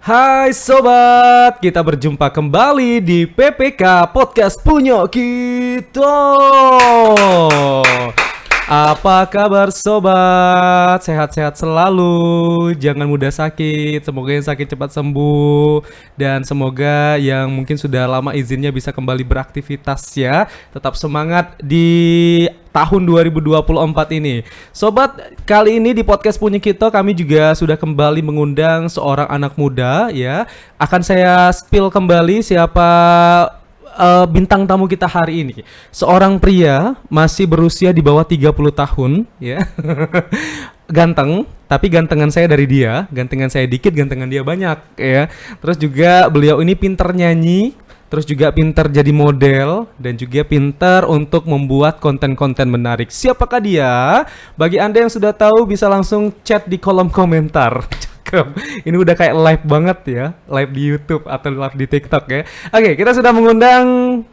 Hai sobat, kita berjumpa kembali di PPK Podcast Punya Kita. Apa kabar sobat? Sehat-sehat selalu, jangan mudah sakit. Semoga yang sakit cepat sembuh. Dan semoga yang mungkin sudah lama izinnya bisa kembali beraktivitas ya. Tetap semangat di tahun 2024 ini. Sobat, kali ini di Podcast Punya Kita kami juga sudah kembali mengundang seorang anak muda ya. Akan saya spill kembali siapa bintang tamu kita hari ini. Seorang pria masih berusia di bawah 30 tahun ya. Ganteng, tapi gantengan saya dari dia, gantengan saya dikit, gantengan dia banyak ya. Terus juga beliau ini pinter nyanyi, terus juga pinter jadi model, dan juga pinter untuk membuat konten-konten menarik. Siapakah dia? Bagi Anda yang sudah tahu bisa langsung chat di kolom komentar. Ini udah kayak live banget ya, live di YouTube atau live di TikTok ya. Oke, kita sudah mengundang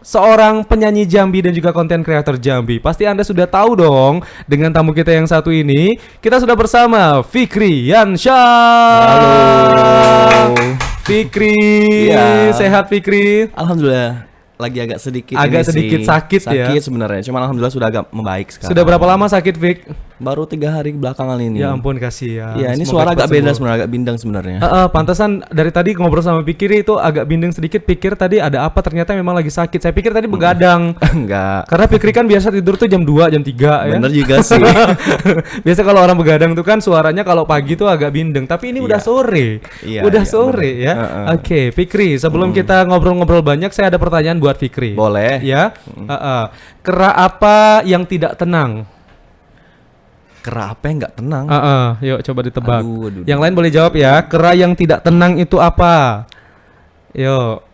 seorang penyanyi Jambi dan juga konten kreator Jambi. Pasti Anda sudah tahu dong dengan tamu kita yang satu ini. Kita sudah bersama Fikri Yansyah. Halo. Fikri, Ya. Sehat Fikri? Alhamdulillah, lagi agak sedikit sakit ya. Sakit sebenarnya, cuman alhamdulillah sudah agak membaik sekarang. Sudah berapa lama sakit Fik? Baru 3 hari belakangan ini. Ya ampun, kasihan. Iya, ini Semoga suara cepat agak beda sembuh. sebenarnya, agak bindeng sebenarnya. Pantesan dari tadi ngobrol sama Fikri itu agak bindeng sedikit. Pikir tadi ada apa, ternyata memang lagi sakit. Saya pikir tadi begadang. Enggak. Karena Fikri kan biasa tidur tuh jam 2, jam 3 ya. Bener juga sih. Biasa kalau orang begadang tuh kan suaranya kalau pagi tuh agak bindeng. Tapi ini udah Iya. sore. Iya, Udah iya, sore bener. ya. Heeh. Oke, Fikri, sebelum kita ngobrol-ngobrol banyak, saya ada pertanyaan buat Fikri. Boleh. Ya. Kera apa yang tidak tenang? Kera apa yang nggak tenang? Yuk coba ditebak. Aduh. Yang lain boleh jawab ya. Kera yang tidak tenang itu apa? Yuk.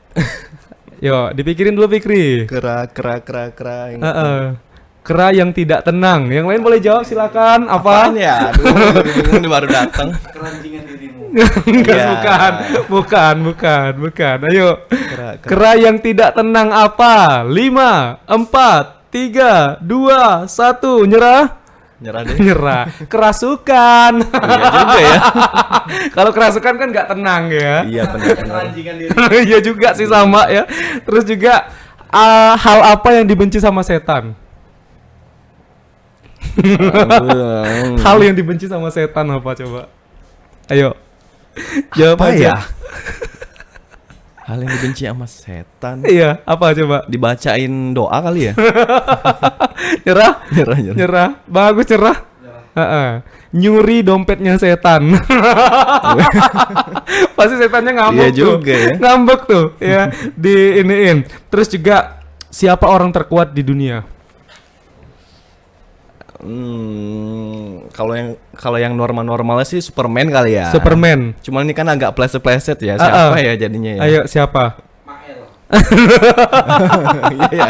Yuk, dipikirin dulu Fikri. Kera yang Kera yang tidak tenang. Yang lain boleh jawab silakan. apaan Apa? ya? Aduh, bingung nih baru datang. Keranjingan dirimu. Enggak, Iya. bukan. Ayo. Kera. Kera yang tidak tenang apa? 5, 4, 3, 2, 1. Nyerah? Nyerah deh. Nyerah. Kerasukan. Iya juga ya. Kalau kerasukan kan nggak tenang ya. Iya benar. Keranjingan dirimu. Iya juga sih sama ya. Terus juga hal apa yang dibenci sama setan? Hal yang dibenci sama setan apa coba? Ayo. Jawab Apa aja. ya? Hal yang dibenci sama setan. Iya, apa coba? Dibacain doa kali ya? Nyerah? Nyerah. Nyerah. Bagus nyerah. Nyuri dompetnya setan. Pasti setannya ngambek Iya tuh. juga ya. Ngambek tuh ya, diiniin. Terus juga siapa orang terkuat di dunia? Kalau yang normal-normalnya sih Superman kali ya. Superman. Cuman ini kan agak pleset-pleset ya. Siapa ya jadinya ya? Ayo siapa? Mael. Iya.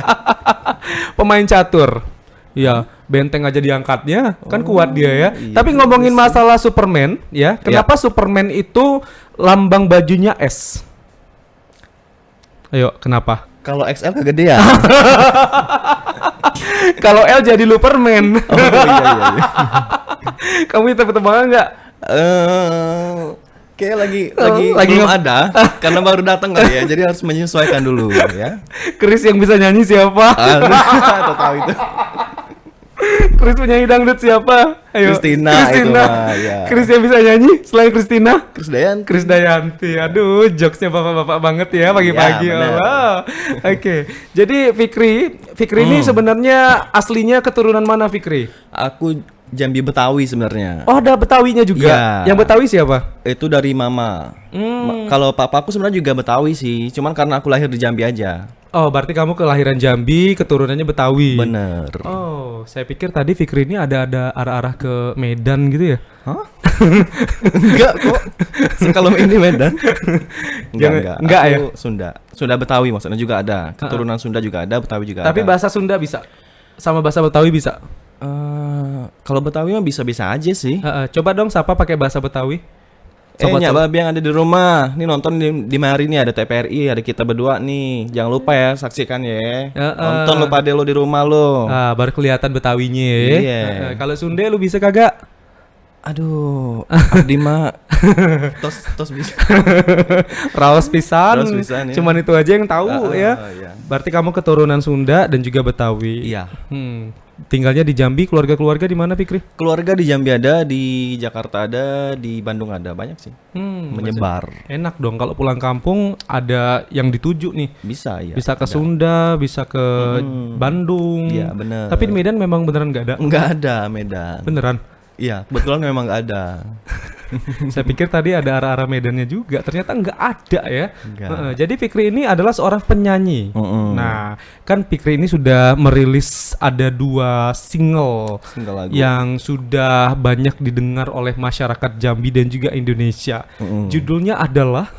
Pemain catur. Iya, benteng aja diangkatnya, kan kuat dia ya. iya Tapi juga ngomongin sih. masalah Superman ya, kenapa Superman itu lambang bajunya S? Ayo, kenapa? Kalau XL kegedean. Kalau L jadi Luperman. Oh iya. Kamu tebak-tebakan nggak? Kayak lagi lagi belum nge- ada karena baru datang kali ya. Jadi harus menyesuaikan dulu ya. Chris yang bisa nyanyi siapa? Atau tahu itu. Chris penyanyi dangdut siapa? Ayo. Christina itu mah, ya. Chris yang bisa nyanyi selain Christina? Chris Dayanti. Aduh, jokesnya bapak-bapak banget ya pagi-pagi. Ya, benar. Allah. Oke. Jadi Fikri ini sebenarnya aslinya keturunan mana Fikri? Aku Jambi Betawi sebenarnya. Oh, ada Betawinya juga. Iya. Yang Betawi siapa? Itu dari mama. Kalau papaku sebenarnya juga Betawi sih, cuman karena aku lahir di Jambi aja. Oh, berarti kamu kelahiran Jambi, keturunannya Betawi. Bener. Oh, saya pikir tadi Fikri ini ada arah-arah ke Medan gitu ya? Hah? Enggak kok. Kalau ini Medan. Enggak. Enggak ya? Aku Sunda Betawi maksudnya juga ada. Keturunan Sunda juga ada, Betawi juga Tapi ada. bahasa Sunda bisa? Sama bahasa Betawi bisa? Kalau Betawi mah bisa-bisa aja sih. Coba dong sapa pakai bahasa Betawi. Nyak babi yang ada di rumah. Nih nonton di mari nih ada TPRI, ada kita berdua nih. Jangan lupa ya saksikan ya. Nonton lu pada lu di rumah lu. Baru kelihatan Betawinya ya. Iya. Kalau Sunda lu bisa kagak? Aduh, abdi mah Tos bisa. Raos pisan. Raos pisan, ya. Cuman itu aja yang tahu ya. Iya. Berarti kamu keturunan Sunda dan juga Betawi. Iya. Tinggalnya di Jambi, keluarga-keluarga di mana, Fikri? Keluarga di Jambi ada, di Jakarta ada, di Bandung ada, banyak sih. Menyebar. Enak dong kalau pulang kampung ada yang dituju nih. Bisa ya. Bisa ke Sunda, bisa ke Bandung. Iya, bener. Tapi di Medan memang beneran nggak ada. Nggak ada Medan. Beneran. Iya, kebetulan memang nggak ada. Saya pikir tadi ada arah-arah Medannya juga. Ternyata nggak ada ya. Nggak. Jadi Fikri ini adalah seorang penyanyi. Nah, kan Fikri ini sudah merilis ada 2 single Single lagu. yang sudah banyak didengar oleh masyarakat Jambi dan juga Indonesia. Judulnya adalah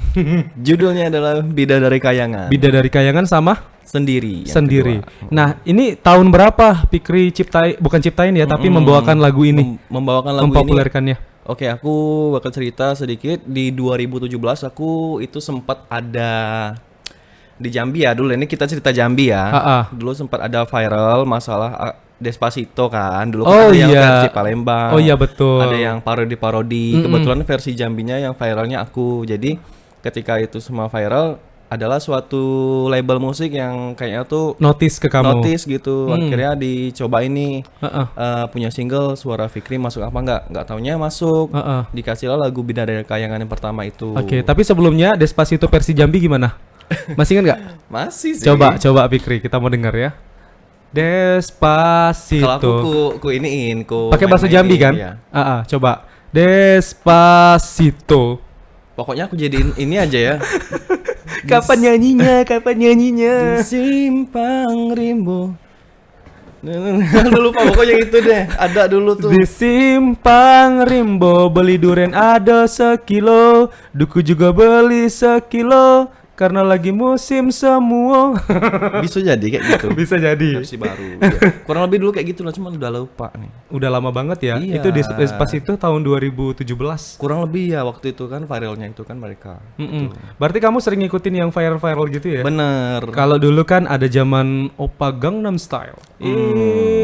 Judulnya adalah Bidadari Kayangan. Bidadari Kayangan sama Sendiri. yang Sendiri. kedua. Nah, ini tahun berapa Fikri bukan ciptain ya, tapi membawakan lagu ini, Membawakan lagu ini. mempopulerkannya? Oke, aku bakal cerita sedikit. Di 2017 aku itu sempat ada di Jambi ya dulu. Ini kita cerita Jambi ya. Dulu sempat ada viral masalah Despacito kan. Dulu kan ada yang versi Palembang. Oh iya betul. Ada yang parodi-parodi. Kebetulan versi Jambinya yang viralnya aku. Jadi ketika itu semua viral, adalah suatu label musik yang kayaknya tuh Notice ke kamu. notice gitu. Akhirnya dicoba ini punya single Suara Fikri masuk apa nggak taunya masuk. Dikasihlah lagu Bidadari Kayangan yang pertama itu. Oke, tapi sebelumnya Despacito versi Jambi gimana? Masih ingat nggak? Masih sih. Coba Fikri, kita mau dengar ya. Despacito. Kalau aku iniin pakai bahasa Jambi kan? Iya. Coba. Despacito. Pokoknya aku jadiin ini aja ya. Kapan nyanyinya? Di simpang rimbo. Lu lupa pokoknya itu deh. Ada dulu tuh. Di simpang rimbo beli duren ada 1 kilo, duku juga beli 1 kilo karena lagi musim semua. Bisa jadi kayak gitu. Bisa jadi. Versi baru. Ya. Kurang lebih dulu kayak gitu lah, cuman udah lupa nih. Udah lama banget ya. Iya. Itu Despacito tahun 2017. Kurang lebih ya waktu itu kan viralnya itu kan mereka. Berarti kamu sering ngikutin yang viral-viral gitu ya? Bener. Kalau dulu kan ada zaman Oppa Gangnam Style.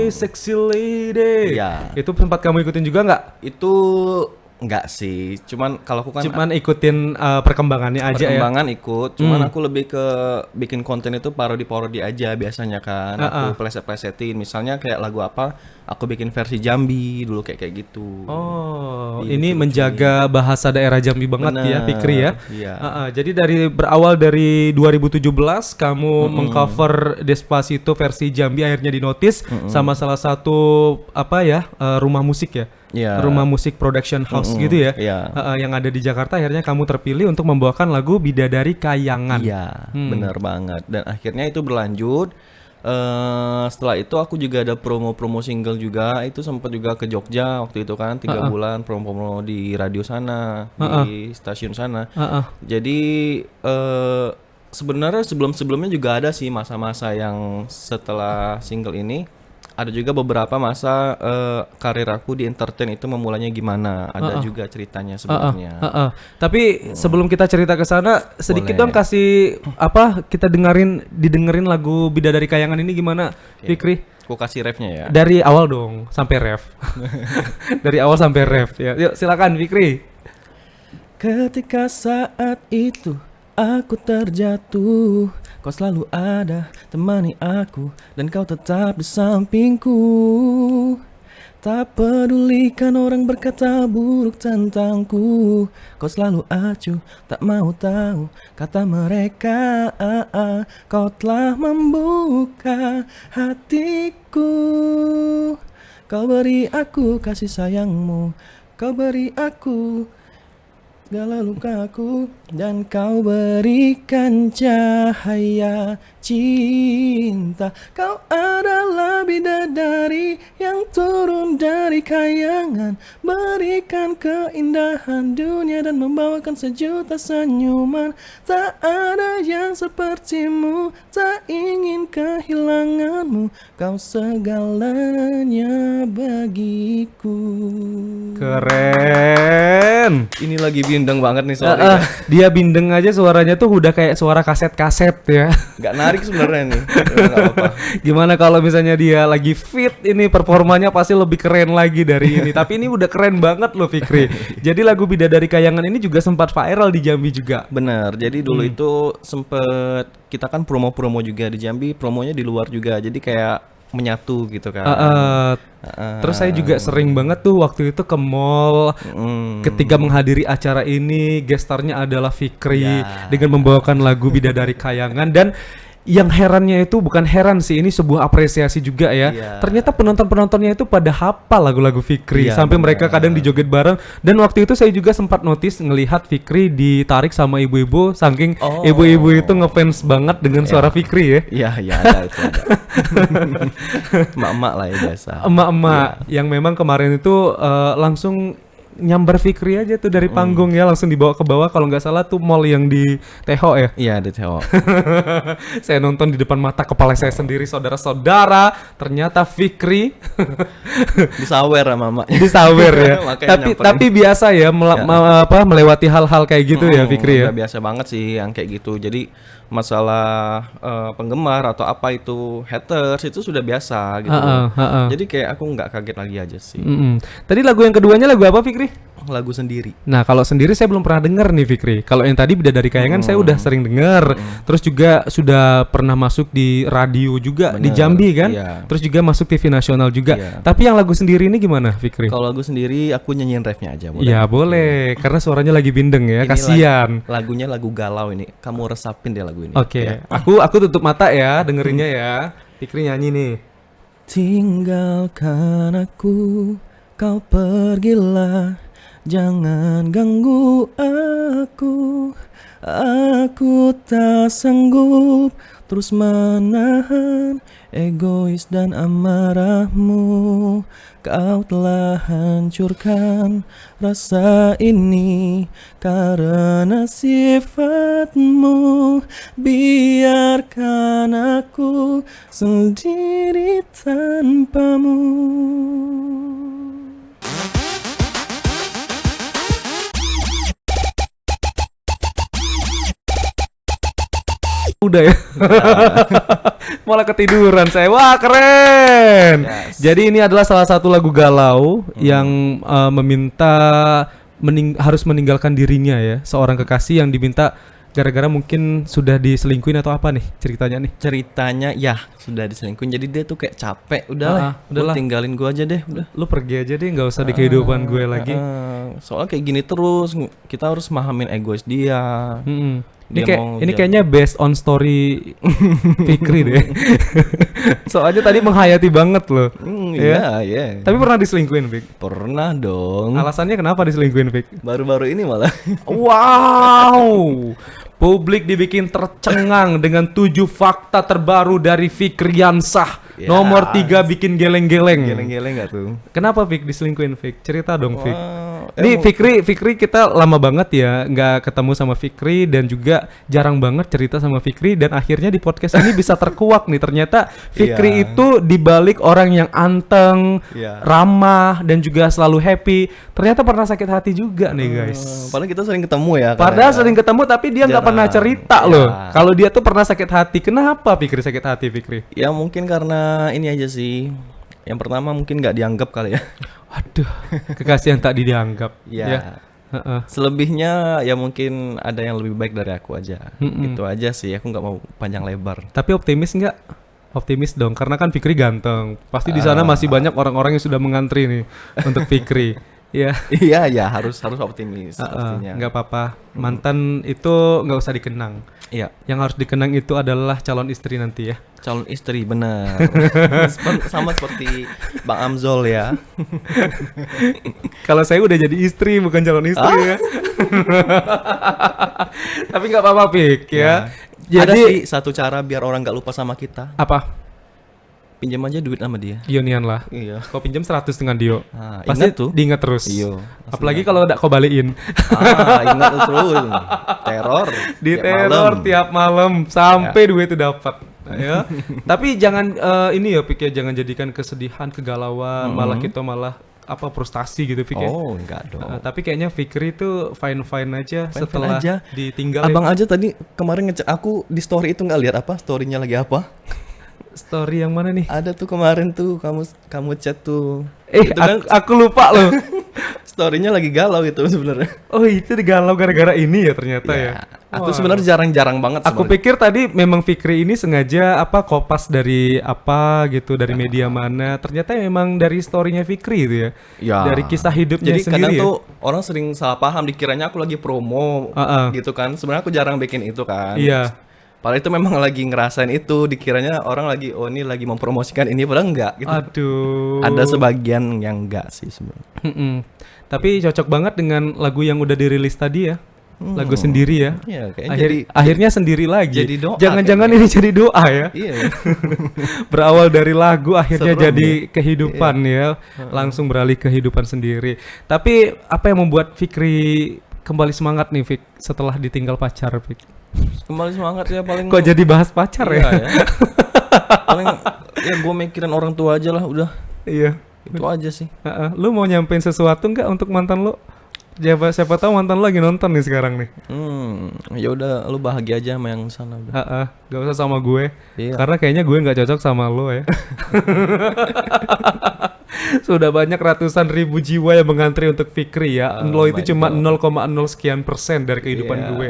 Sexy lady. Iya. Itu sempat kamu ikutin juga nggak? Itu enggak sih, cuman kalau aku kan Cuman ikutin perkembangannya aja ya. perkembangan ikut, cuman aku lebih ke bikin konten itu parodi-parodi aja biasanya kan. Aku pleset-plesetin, misalnya kayak lagu apa, aku bikin versi Jambi dulu kayak gitu. Oh, Gitu, ini menjaga bahasa daerah Jambi banget ya, Bener, Fikri ya. iya. Jadi berawal dari 2017 kamu mengcover Despacito versi Jambi akhirnya di notice sama salah satu rumah musik ya. Iya. Rumah musik production house gitu ya. Iya. Yang ada di Jakarta, akhirnya kamu terpilih untuk membawakan lagu Bidadari Kayangan. Iya, bener banget. Dan akhirnya itu berlanjut. Setelah itu aku juga ada promo-promo single juga. Itu sempat juga ke Jogja waktu itu kan 3 bulan promo-promo di radio sana, di stasiun sana. Jadi sebenarnya sebelum-sebelumnya juga ada sih masa-masa yang setelah single ini. Ada juga beberapa masa karir aku di entertain itu memulainya gimana. Ada juga ceritanya sebenarnya. Tapi sebelum kita cerita ke sana, sedikit Boleh. dong kasih kita didengerin lagu Bidadari Kayangan ini gimana, Fikri? Aku kasih refnya ya. Dari awal dong sampai ref. Dari awal sampai ref ya. Yuk silakan Fikri. Ketika saat itu aku terjatuh, kau selalu ada temani aku dan kau tetap di sampingku. Tak pedulikan orang berkata buruk tentangku, kau selalu acuh, tak mau tahu kata mereka. Kau telah membuka hatiku, kau beri aku kasih sayangmu, kau beri aku segala lukaku, dan kau berikan cahaya cinta. Kau adalah bidadari yang turun dari kayangan, berikan keindahan dunia dan membawakan sejuta senyuman. Tak ada yang sepertimu, tak ingin kehilanganmu, kau segalanya bagiku. Keren. keren. Ini lagi bindeng banget nih soalnya. Dia bindeng aja suaranya tuh udah kayak suara kaset-kaset ya. Nggak narik sebenarnya nih. Nggak apa-apa. Gimana kalau misalnya dia lagi fit, ini performanya pasti lebih keren lagi dari ini. Tapi ini udah keren banget loh Fikri. Jadi lagu Bidadari Kayangan ini juga sempat viral di Jambi juga. Bener, jadi dulu itu sempet kita kan promo-promo juga di Jambi, promonya di luar juga, jadi kayak menyatu gitu kan. Terus saya juga sering banget tuh waktu itu ke mall ketika menghadiri acara ini, gestarnya adalah Fikri dengan membawakan lagu Bidadari Kayangan. Dan yang herannya itu bukan heran sih, ini sebuah apresiasi juga ya. Ternyata penonton-penontonnya itu pada hafal lagu-lagu Fikri sampai mereka kadang dijoget bareng. Dan waktu itu saya juga sempat notice ngelihat Fikri ditarik sama ibu-ibu, saking ibu-ibu itu ngefans banget dengan suara Fikri ya. Iya, ada itu ada. Emak-emak lah ya biasa. Emak-emak yang memang kemarin itu langsung nyambar Fikri aja tuh dari panggung ya, langsung dibawa ke bawah, kalau nggak salah tuh mall yang di Teho ya. Iya, di Teho. Saya nonton di depan mata kepala saya sendiri, saudara-saudara, ternyata Fikri disawer sama emaknya. Disawer ya. tapi biasa ya, melewati hal-hal kayak gitu ya Fikri ya. Biasa banget sih yang kayak gitu. Jadi masalah penggemar atau apa itu haters itu sudah biasa gitu. Jadi kayak aku nggak kaget lagi aja sih. Tadi lagu yang keduanya lagu apa Fikri? Lagu Sendiri. Nah kalau Sendiri saya belum pernah denger nih Fikri. Kalau yang tadi Bidadari Kayangan saya udah sering denger. Terus juga sudah pernah masuk di radio juga. Bener, di Jambi kan. Terus juga masuk TV nasional juga. Tapi yang lagu Sendiri ini gimana Fikri? Kalau lagu Sendiri aku nyanyiin refnya aja boleh? Ya boleh, karena suaranya lagi bindeng ya. Ini kasian. Lagunya lagu galau ini. Kamu resapin deh lagu ini. Oke. Aku tutup mata ya dengerinnya ya. Fikri nyanyi nih. Tinggalkan aku, kau pergilah, jangan ganggu aku. Aku tak sanggup terus menahan egois dan amarahmu. Kau telah hancurkan rasa ini karena sifatmu. Biarkan aku sendiri tanpamu. Udah ya. Malah ketiduran saya. Wah keren. Jadi ini adalah salah satu lagu galau yang meminta harus meninggalkan dirinya ya, seorang kekasih yang diminta gara-gara mungkin sudah diselingkuhin atau apa nih ceritanya nih? Ceritanya ya sudah diselingkuhin, jadi dia tuh kayak capek. Udahlah, tinggalin gua aja deh. Udah, lu pergi aja deh, nggak usah di kehidupan gue lagi. Soalnya kayak gini terus kita harus mahamin egois dia. Ini kayaknya based on story Fikri deh. Soalnya tadi menghayati banget loh. Iya. Tapi pernah diselingkuhin Fik? Pernah dong. Alasannya kenapa diselingkuhin Fik? Baru-baru ini malah. Wow. Publik dibikin tercengang dengan 7 fakta terbaru dari Fikriansah. Nomor 3 bikin geleng-geleng. Geleng-geleng gak tuh? Kenapa Fik diselingkuhin Fik? Cerita dong Fik. Ini Fikri kita lama banget ya nggak ketemu sama Fikri, dan juga jarang banget cerita sama Fikri, dan akhirnya di podcast ini bisa terkuak nih ternyata Fikri itu dibalik orang yang anteng, ramah, dan juga selalu happy, ternyata pernah sakit hati juga nih guys. Padahal kita sering ketemu ya. Padahal sering ketemu tapi dia nggak pernah cerita loh. Kalau dia tuh pernah sakit hati. Kenapa Fikri sakit hati Fikri? Ya mungkin karena ini aja sih. Yang pertama mungkin nggak dianggap kali ya. Waduh, kekasih yang tak dianggap. Ya. Selebihnya ya mungkin ada yang lebih baik dari aku aja. Itu aja sih, aku nggak mau panjang lebar. Tapi optimis nggak? Optimis dong, karena kan Fikri ganteng. Pasti di sana masih banyak orang-orang yang sudah mengantri nih untuk Fikri. Ya. Iya, harus optimis. Nggak apa-apa. Mantan itu nggak usah dikenang. Iya. Yang harus dikenang itu adalah calon istri nanti ya. Calon istri, benar. Sama seperti Bang Amzol ya. Kalau saya udah jadi istri, bukan calon istri ya. Tapi nggak apa-apa Pik ya. Jadi ada sih satu cara biar orang nggak lupa sama kita. Apa? Pinjam aja duit sama dia. Ionian lah. Iya. Kau pinjam 100 dengan Dio. Pasti ingat tuh. Diingat terus. Iya. Apalagi kalau udah kau balikin. Ingat terus. Teror. Tiap malam sampai duit itu dapat. Ya. Tapi jangan ini ya Pik ya, jangan jadikan kesedihan, kegalauan, malah kita apa frustasi gitu Fik ya. Oh, enggak dong. Tapi kayaknya Fikri itu fine-fine aja Fine-fine setelah aja. ditinggal. Abang aja tadi kemarin ngecek aku di story itu nggak lihat apa storynya lagi apa? Story yang mana nih? Ada tuh kemarin tuh kamu chat tuh. Itu kan aku lupa loh. Storynya lagi galau itu sebenarnya. Oh itu digalau gara-gara ini ya ternyata ya. Aku sebenarnya jarang-jarang banget. Aku pikir tadi memang Fikri ini sengaja apa kopas dari apa gitu dari media mana. Ternyata memang dari storynya Fikri itu ya. Ya. Dari kisah hidupnya Jadi sendiri kadang ya. tuh orang sering salah paham dikiranya aku lagi promo gitu kan. Sebenarnya aku jarang bikin itu kan. Iya. Padahal itu memang lagi ngerasain itu, dikiranya orang lagi ini lagi mempromosikan ini padahal enggak gitu. Aduh. Ada sebagian yang enggak sih sebenarnya. Tapi cocok banget dengan lagu yang udah dirilis tadi ya. Lagu sendiri ya. Iya, kayaknya Akhirnya sendiri lagi. jadi doa Jangan-jangan ini jadi doa ya. Iya. Berawal dari lagu akhirnya Serem jadi kehidupan ya. Langsung beralih kehidupan sendiri. Tapi apa yang membuat Fikri kembali semangat nih Fik setelah ditinggal pacar Fik? Kembali semangat ya paling. Kok jadi bahas pacar Iya, ya? ya. Paling ya gue mikirin orang tua aja lah udah. Iya. Itu aja sih. Lu mau nyampein sesuatu nggak untuk mantan lu? Siapa tahu mantan lu lagi nonton nih sekarang nih. Ya udah lu bahagia aja sama yang sana udah. Gak usah sama gue. Iya. Karena kayaknya gue nggak cocok sama lu ya. Sudah banyak ratusan ribu jiwa yang mengantri untuk Fikri ya. Lo itu cuma 0,0 sekian persen dari kehidupan gue.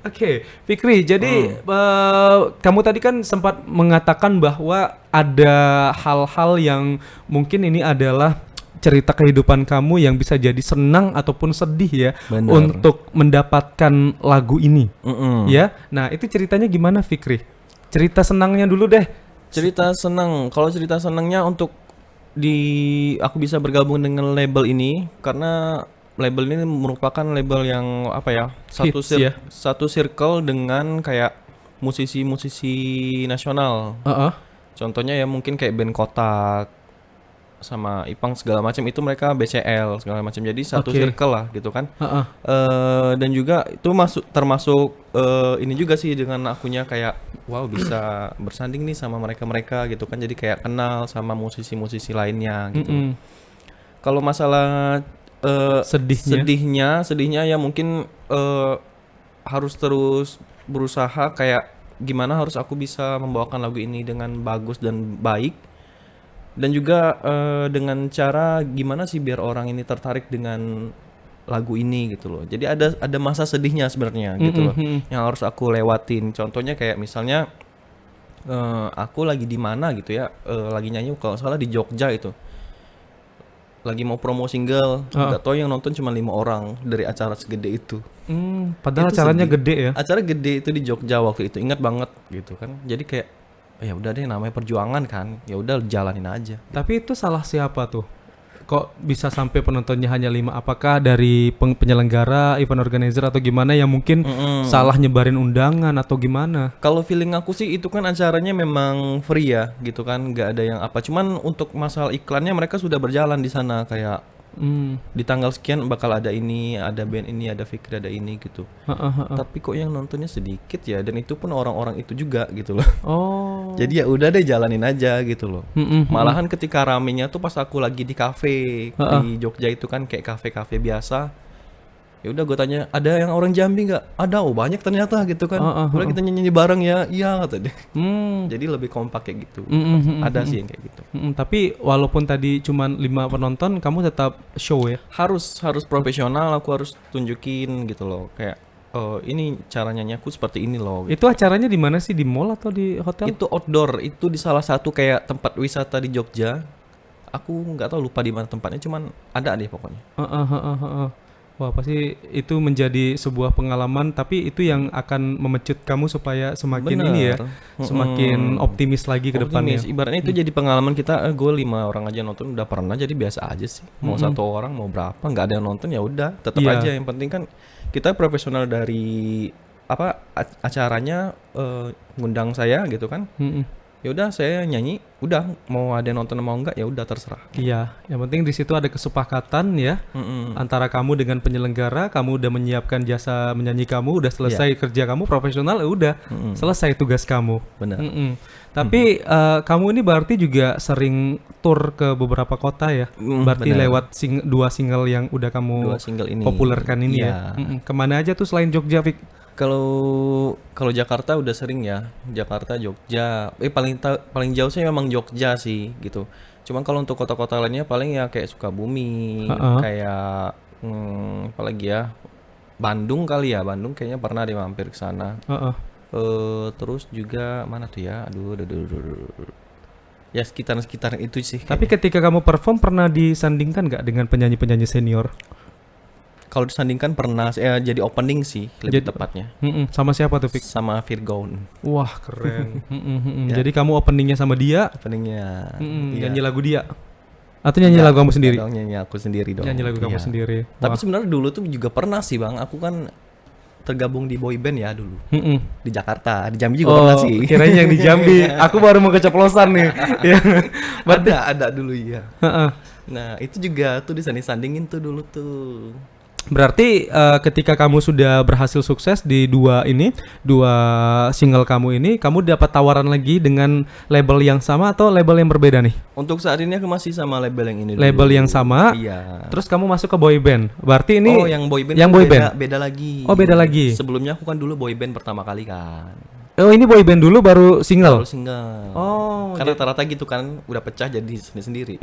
Oke, Fikri, jadi kamu tadi kan sempat mengatakan bahwa ada hal-hal yang mungkin ini adalah cerita kehidupan kamu yang bisa jadi senang ataupun sedih ya. Bener. Untuk mendapatkan lagu ini. Ya. Nah, itu ceritanya gimana Fikri? Cerita senangnya dulu deh. Cerita senang. Kalau cerita senangnya untuk aku bisa bergabung dengan label ini karena label ini merupakan label yang apa ya? Satu circle dengan kayak musisi-musisi nasional. Contohnya ya mungkin kayak band Kotak sama Ipang segala macam itu mereka BCL segala macam. Jadi satu circle lah gitu kan. Dan juga itu termasuk ini juga sih dengan akunya kayak wow bisa bersanding nih sama mereka gitu kan. Jadi kayak kenal sama musisi-musisi lainnya gitu. Kalau masalah sedihnya ya mungkin harus terus berusaha kayak gimana harus aku bisa membawakan lagu ini dengan bagus dan baik. Dan juga dengan cara gimana sih biar orang ini tertarik dengan lagu ini gitu loh. Jadi ada masa sedihnya sebenarnya gitu loh yang harus aku lewatin. Contohnya kayak misalnya aku lagi di mana gitu ya, lagi nyanyi kalau salah di Jogja itu. Lagi mau promo single, nggak tahu yang nonton cuma 5 orang dari acara segede itu. Padahal Itu acaranya sedih. gede ya. Acara gede itu di Jogja waktu itu, ingat banget gitu kan. Jadi kayak ya udah deh namanya perjuangan kan. Ya udah jalanin aja. Tapi itu salah siapa tuh? Kok bisa sampai penontonnya hanya 5? Apakah dari penyelenggara, event organizer atau gimana yang mungkin salah nyebarin undangan atau gimana? Kalau feeling aku sih itu kan acaranya memang free ya gitu kan, nggak ada yang apa. Cuman untuk masalah iklannya mereka sudah berjalan di sana kayak di tanggal sekian bakal ada ini, ada band ini, ada Fikri, ada ini gitu. Tapi kok yang nontonnya sedikit ya, dan itu pun orang-orang itu juga gitu loh. Jadi ya udah deh jalanin aja gitu loh. Malahan ketika ramenya tuh pas aku lagi di kafe di Jogja itu kan kayak kafe-kafe biasa. Ya udah gue tanya, ada yang orang Jambi nggak? Ada, oh banyak ternyata gitu kan. Udah kita nyanyi bareng ya, iya kata dia. Jadi lebih kompak kayak gitu. Ada sih yang kayak gitu. Tapi walaupun tadi cuma 5 penonton, kamu tetap show ya? Harus profesional, aku harus tunjukin gitu loh. Kayak ini cara nyanyi aku seperti ini loh. Itu Gitu. acaranya di mana sih? Di mall atau di hotel? Itu outdoor, itu di salah satu kayak tempat wisata di Jogja. Aku nggak tahu lupa di mana tempatnya, cuman ada deh pokoknya. Wah pasti itu menjadi sebuah pengalaman, tapi itu yang akan memecut kamu supaya semakin ini ya, semakin optimis lagi ke depannya. Ibaratnya itu jadi pengalaman kita, gue 5 orang aja nonton udah pernah, jadi biasa aja sih. Mau 1 orang, mau berapa, nggak ada yang nonton ya udah, tetap aja. Yang penting kan kita profesional dari acaranya ngundang saya gitu kan. Ya udah saya nyanyi, udah mau ada yang nonton mau enggak ya udah terserah. Iya, yang penting di situ ada kesepakatan ya antara kamu dengan penyelenggara, kamu udah menyiapkan jasa menyanyi kamu, udah selesai kerja kamu profesional, ya udah selesai tugas kamu. Benar. Tapi kamu ini berarti juga sering tour ke beberapa kota ya? Berarti benar. lewat dua single yang udah kamu 2 single ini. populerkan ini Iya. ya? Kemana aja tuh selain Jogja, Fik? Kalau Jakarta udah sering ya, Jakarta, Jogja. Paling jauh sih memang Jogja sih gitu. Cuman kalau untuk kota-kota lainnya paling ya kayak Sukabumi, kayak apalagi ya, Bandung kali ya. Bandung kayaknya pernah dia mampir ke sana. Terus juga mana tuh ya? Aduh. Ya sekitaran itu sih. Tapi ketika kamu perform pernah disandingkan nggak dengan penyanyi-penyanyi senior? Kalau disandingkan pernah jadi opening sih lebih tepatnya. Sama siapa tuh, Fik? Sama Virgon. Wah, keren. Jadi kamu openingnya sama dia, Openingnya. nyanyi lagu dia? Atau nyanyi lagu kamu sendiri? Dong, nyanyi aku sendiri dong. Nyanyi lagu kamu Iya. sendiri. Tapi sebenarnya dulu tuh juga pernah sih Bang, aku kan tergabung di boy band ya dulu. Di Jakarta, di Jambi juga pernah sih. Kirain yang di Jambi. Aku baru mau keceplosan nih. Ya. Ada dulu ya. Nah, itu juga tuh disanding-sandingin tuh dulu tuh. Berarti ketika kamu sudah berhasil sukses di dua single kamu ini, kamu dapat tawaran lagi dengan label yang sama atau label yang berbeda nih? Untuk saat ini aku masih sama label yang ini dulu. Label yang sama. Iya. Terus kamu masuk ke boy band. Berarti ini yang boy band yang tuh boy band. beda lagi. Oh, beda lagi. Sebelumnya aku kan dulu boy band pertama kali kan. Oh, ini boy band dulu baru single. Baru single. Oh, Karena rata-rata gitu kan udah pecah jadi sendiri-sendiri.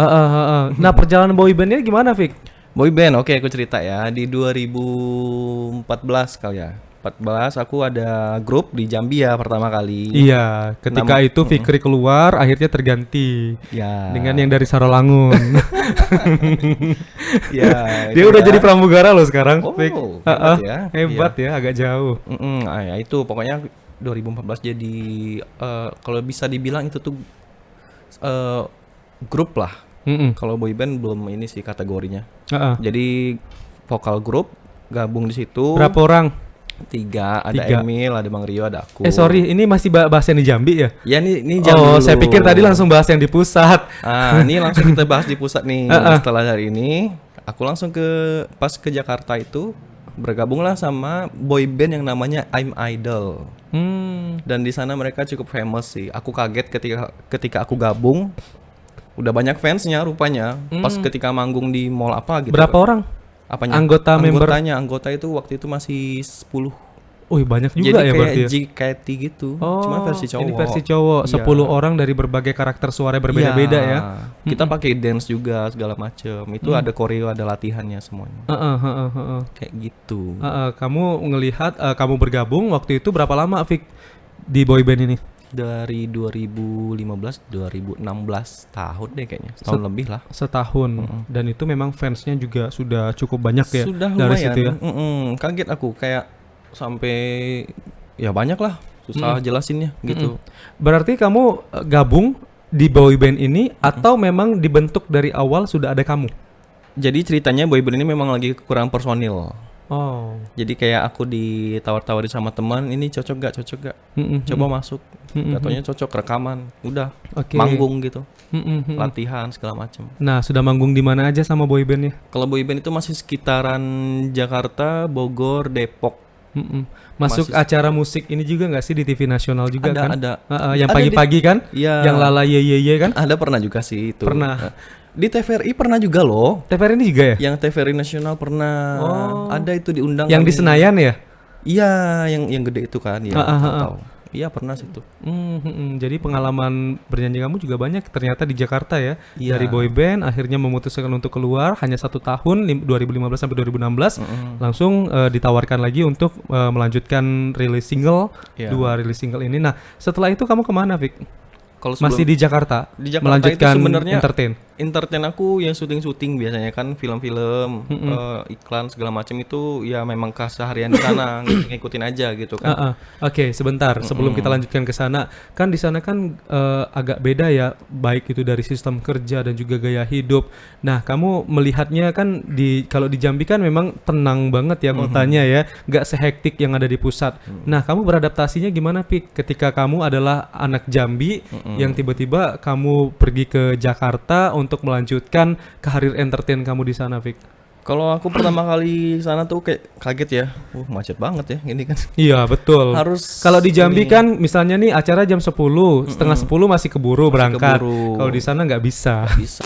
Nah, perjalanan boy bandnya gimana, Fik? Boy band, oke aku cerita ya. Di 2014 kali ya. 14 aku ada grup di Jambi ya pertama kali. Iya, ketika itu Fikri keluar, akhirnya terganti Ya. dengan yang dari Saralangun. Ya. Dia udah jadi pramugara loh sekarang. Oh, Fik. hebat ya. Hebat ya, agak jauh. Ya itu pokoknya 2014 jadi kalau bisa dibilang itu tuh grup lah. Kalau boy band belum ini sih kategorinya. Jadi vokal grup gabung di situ. Berapa orang? 3, ada Emil, ada Bang Rio, ada aku. Sorry, ini masih bahas yang di Jambi ya? Ya ini Jambi Oh, dulu. saya pikir tadi langsung bahas yang di pusat. Ini langsung kita bahas di pusat nih. Setelah hari ini, aku langsung pas ke Jakarta itu bergabunglah sama boy band yang namanya I'm Idol. Dan di sana mereka cukup famous sih. Aku kaget ketika aku gabung. Udah banyak fansnya rupanya. Pas ketika manggung di mall apa gitu. Berapa orang? Apanya? Anggota itu waktu itu masih 10. Banyak Jadi juga ya kayak berarti ya? JKT gitu. Cuma versi cowok. Ini versi cowok. 10 orang dari berbagai karakter suara berbeda-beda ya. Kita pakai dance juga segala macem. Itu ada koreo, ada latihannya semuanya. Kayak gitu. Kamu ngelihat kamu bergabung waktu itu berapa lama, Fik, di boy band ini? Dari 2015 2016 tahun deh kayaknya. Setahun lebih lah. Setahun. Dan itu memang fansnya juga sudah cukup banyak ya. Sudah dari lumayan. situ ya. Kaget aku kayak sampai ya banyak lah. Susah jelasinnya gitu. Berarti kamu gabung di boy band ini atau memang dibentuk dari awal sudah ada kamu? Jadi ceritanya boy band ini memang lagi kekurangan personil. Oh. Jadi kayak aku ditawar-tawarin sama teman, ini cocok gak? Coba masuk. Katanya cocok, rekaman. Udah. Manggung gitu. Latihan segala macam. Nah, sudah manggung di mana aja sama boy bandnya? Kalau boy band itu masih sekitaran Jakarta, Bogor, Depok. Masuk acara musik ini juga nggak sih di TV nasional juga kan? Ada. Yang pagi-pagi kan? Iya. Yang Lala Ye kan? Ada pernah juga sih itu. Pernah. Di TVRI pernah juga loh. TVRI ini juga ya? Yang TVRI nasional pernah. Ada itu diundang. Yang di Senayan ya? Iya, yang gede itu kan. Iya, tahu. Iya pernah situ. Jadi pengalaman bernyanyi kamu juga banyak ternyata di Jakarta ya. Iya. Dari boy band akhirnya memutuskan untuk keluar hanya 1 tahun 2015 sampai 2016 langsung ditawarkan lagi untuk melanjutkan rilis single, 2 rilis single ini. Nah setelah itu kamu kemana, Fik? Kalau Masih di Jakarta? Di Jakarta melanjutkan itu sebenarnya entertain. entertain aku yang syuting-syuting biasanya kan film-film, iklan segala macam itu ya memang keseharian di sana ngikutin aja gitu kan. Oke, sebentar sebelum kita lanjutkan ke sana, kan di sana kan agak beda ya, baik itu dari sistem kerja dan juga gaya hidup. Nah, kamu melihatnya kan kalau di Jambi kan memang tenang banget ya kotanya ya, nggak sehektik yang ada di pusat. Nah, kamu beradaptasinya gimana, Pik? Ketika kamu adalah anak Jambi yang tiba-tiba kamu pergi ke Jakarta untuk melanjutkan karir entertain kamu di sana, Pik. Kalau aku pertama kali sana tuh kayak kaget ya, macet banget ya ini kan. Iya betul. Harus kalau di Jambi kan misalnya nih acara jam 10, setengah 10 masih keburu berangkat. Kalau di sana nggak bisa. Bisa.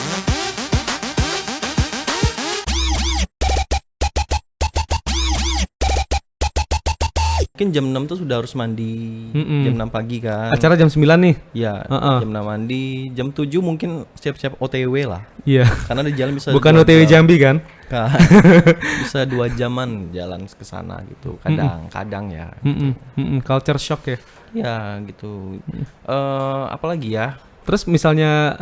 Mungkin jam 6 tuh sudah harus mandi. Jam 6 pagi kan. Acara jam 9 nih. Ya, jam 6 mandi, jam 7 mungkin siap-siap OTW lah. Iya. Karena di jalan bisa bukan OTW Jambi kan? Bisa 2 jaman jalan ke sana gitu. Kadang ya. Culture shock ya. Ya, gitu. Apalagi ya? Terus misalnya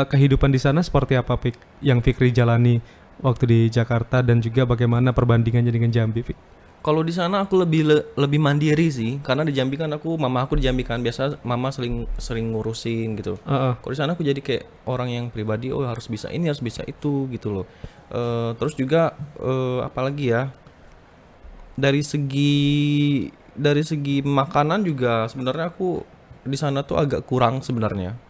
kehidupan di sana seperti apa, Pik? Yang Fikri jalani waktu di Jakarta dan juga bagaimana perbandingannya dengan Jambi, Pik? Kalau di sana aku lebih mandiri sih, karena di Jambi kan mama aku di Jambi kan biasa mama sering ngurusin gitu. Kalau di sana aku jadi kayak orang yang pribadi, harus bisa ini harus bisa itu gitu loh. Terus juga apalagi ya, dari segi makanan juga sebenarnya aku di sana tuh agak kurang sebenarnya.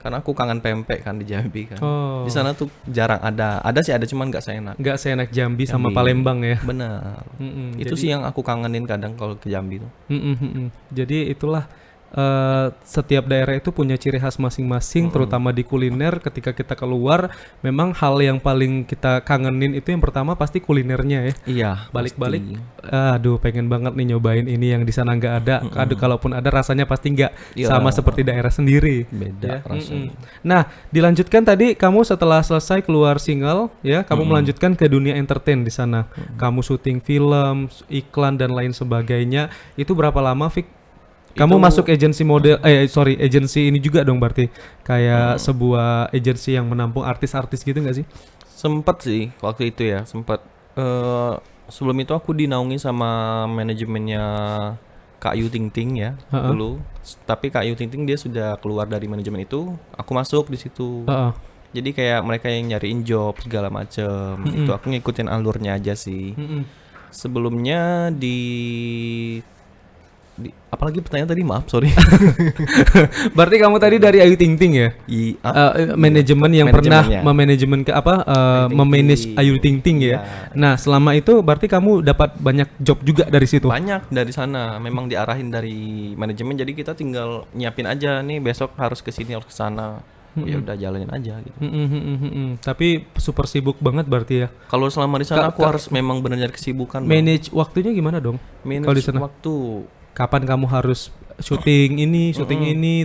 Karena aku kangen pempek kan di Jambi kan. Di sana tuh jarang ada sih ada cuman nggak seenak. Nggak seenak Jambi sama Palembang ya. Benar. Itu sih yang aku kangenin kadang kalau ke Jambi tuh. Jadi itulah setiap daerah itu punya ciri khas masing-masing, terutama di kuliner. Ketika kita keluar, memang hal yang paling kita kangenin itu yang pertama pasti kulinernya ya. Iya. Balik-balik, aduh pengen banget nih nyobain ini yang di sana nggak ada. Aduh kalaupun ada rasanya pasti nggak sama seperti daerah sendiri. Beda rasanya. Nah, dilanjutkan tadi kamu setelah selesai keluar single ya, kamu melanjutkan ke dunia entertain di sana. Kamu syuting film, iklan dan lain sebagainya. Itu berapa lama, Fik? Kamu masuk agensi model, agensi ini juga dong berarti kayak sebuah agensi yang menampung artis-artis gitu nggak sih? Sempet sih waktu itu ya, sempet. Sebelum itu aku dinaungi sama manajemennya Kak Yu Ting Ting ya dulu. Tapi Kak Yu Ting Ting dia sudah keluar dari manajemen itu, aku masuk di situ. Jadi kayak mereka yang nyariin job segala macem. Itu aku ngikutin alurnya aja sih. Sebelumnya apalagi pertanyaan tadi, maaf sorry. Berarti kamu tadi dari Ayu Ting Ting ya? Manajemen yang pernah memanage Ayu Ting Ting ya. Nah selama itu berarti kamu dapat banyak job juga dari situ? Banyak dari sana, memang diarahin dari manajemen. Jadi kita tinggal nyiapin aja nih besok harus ke sini harus ke sana. Ya udah jalanin aja gitu. Tapi super sibuk banget berarti ya? Kalau selama di sana aku harus memang benar-benar kesibukan. Manage waktunya gimana dong? Manage waktu. Kapan kamu harus syuting ini,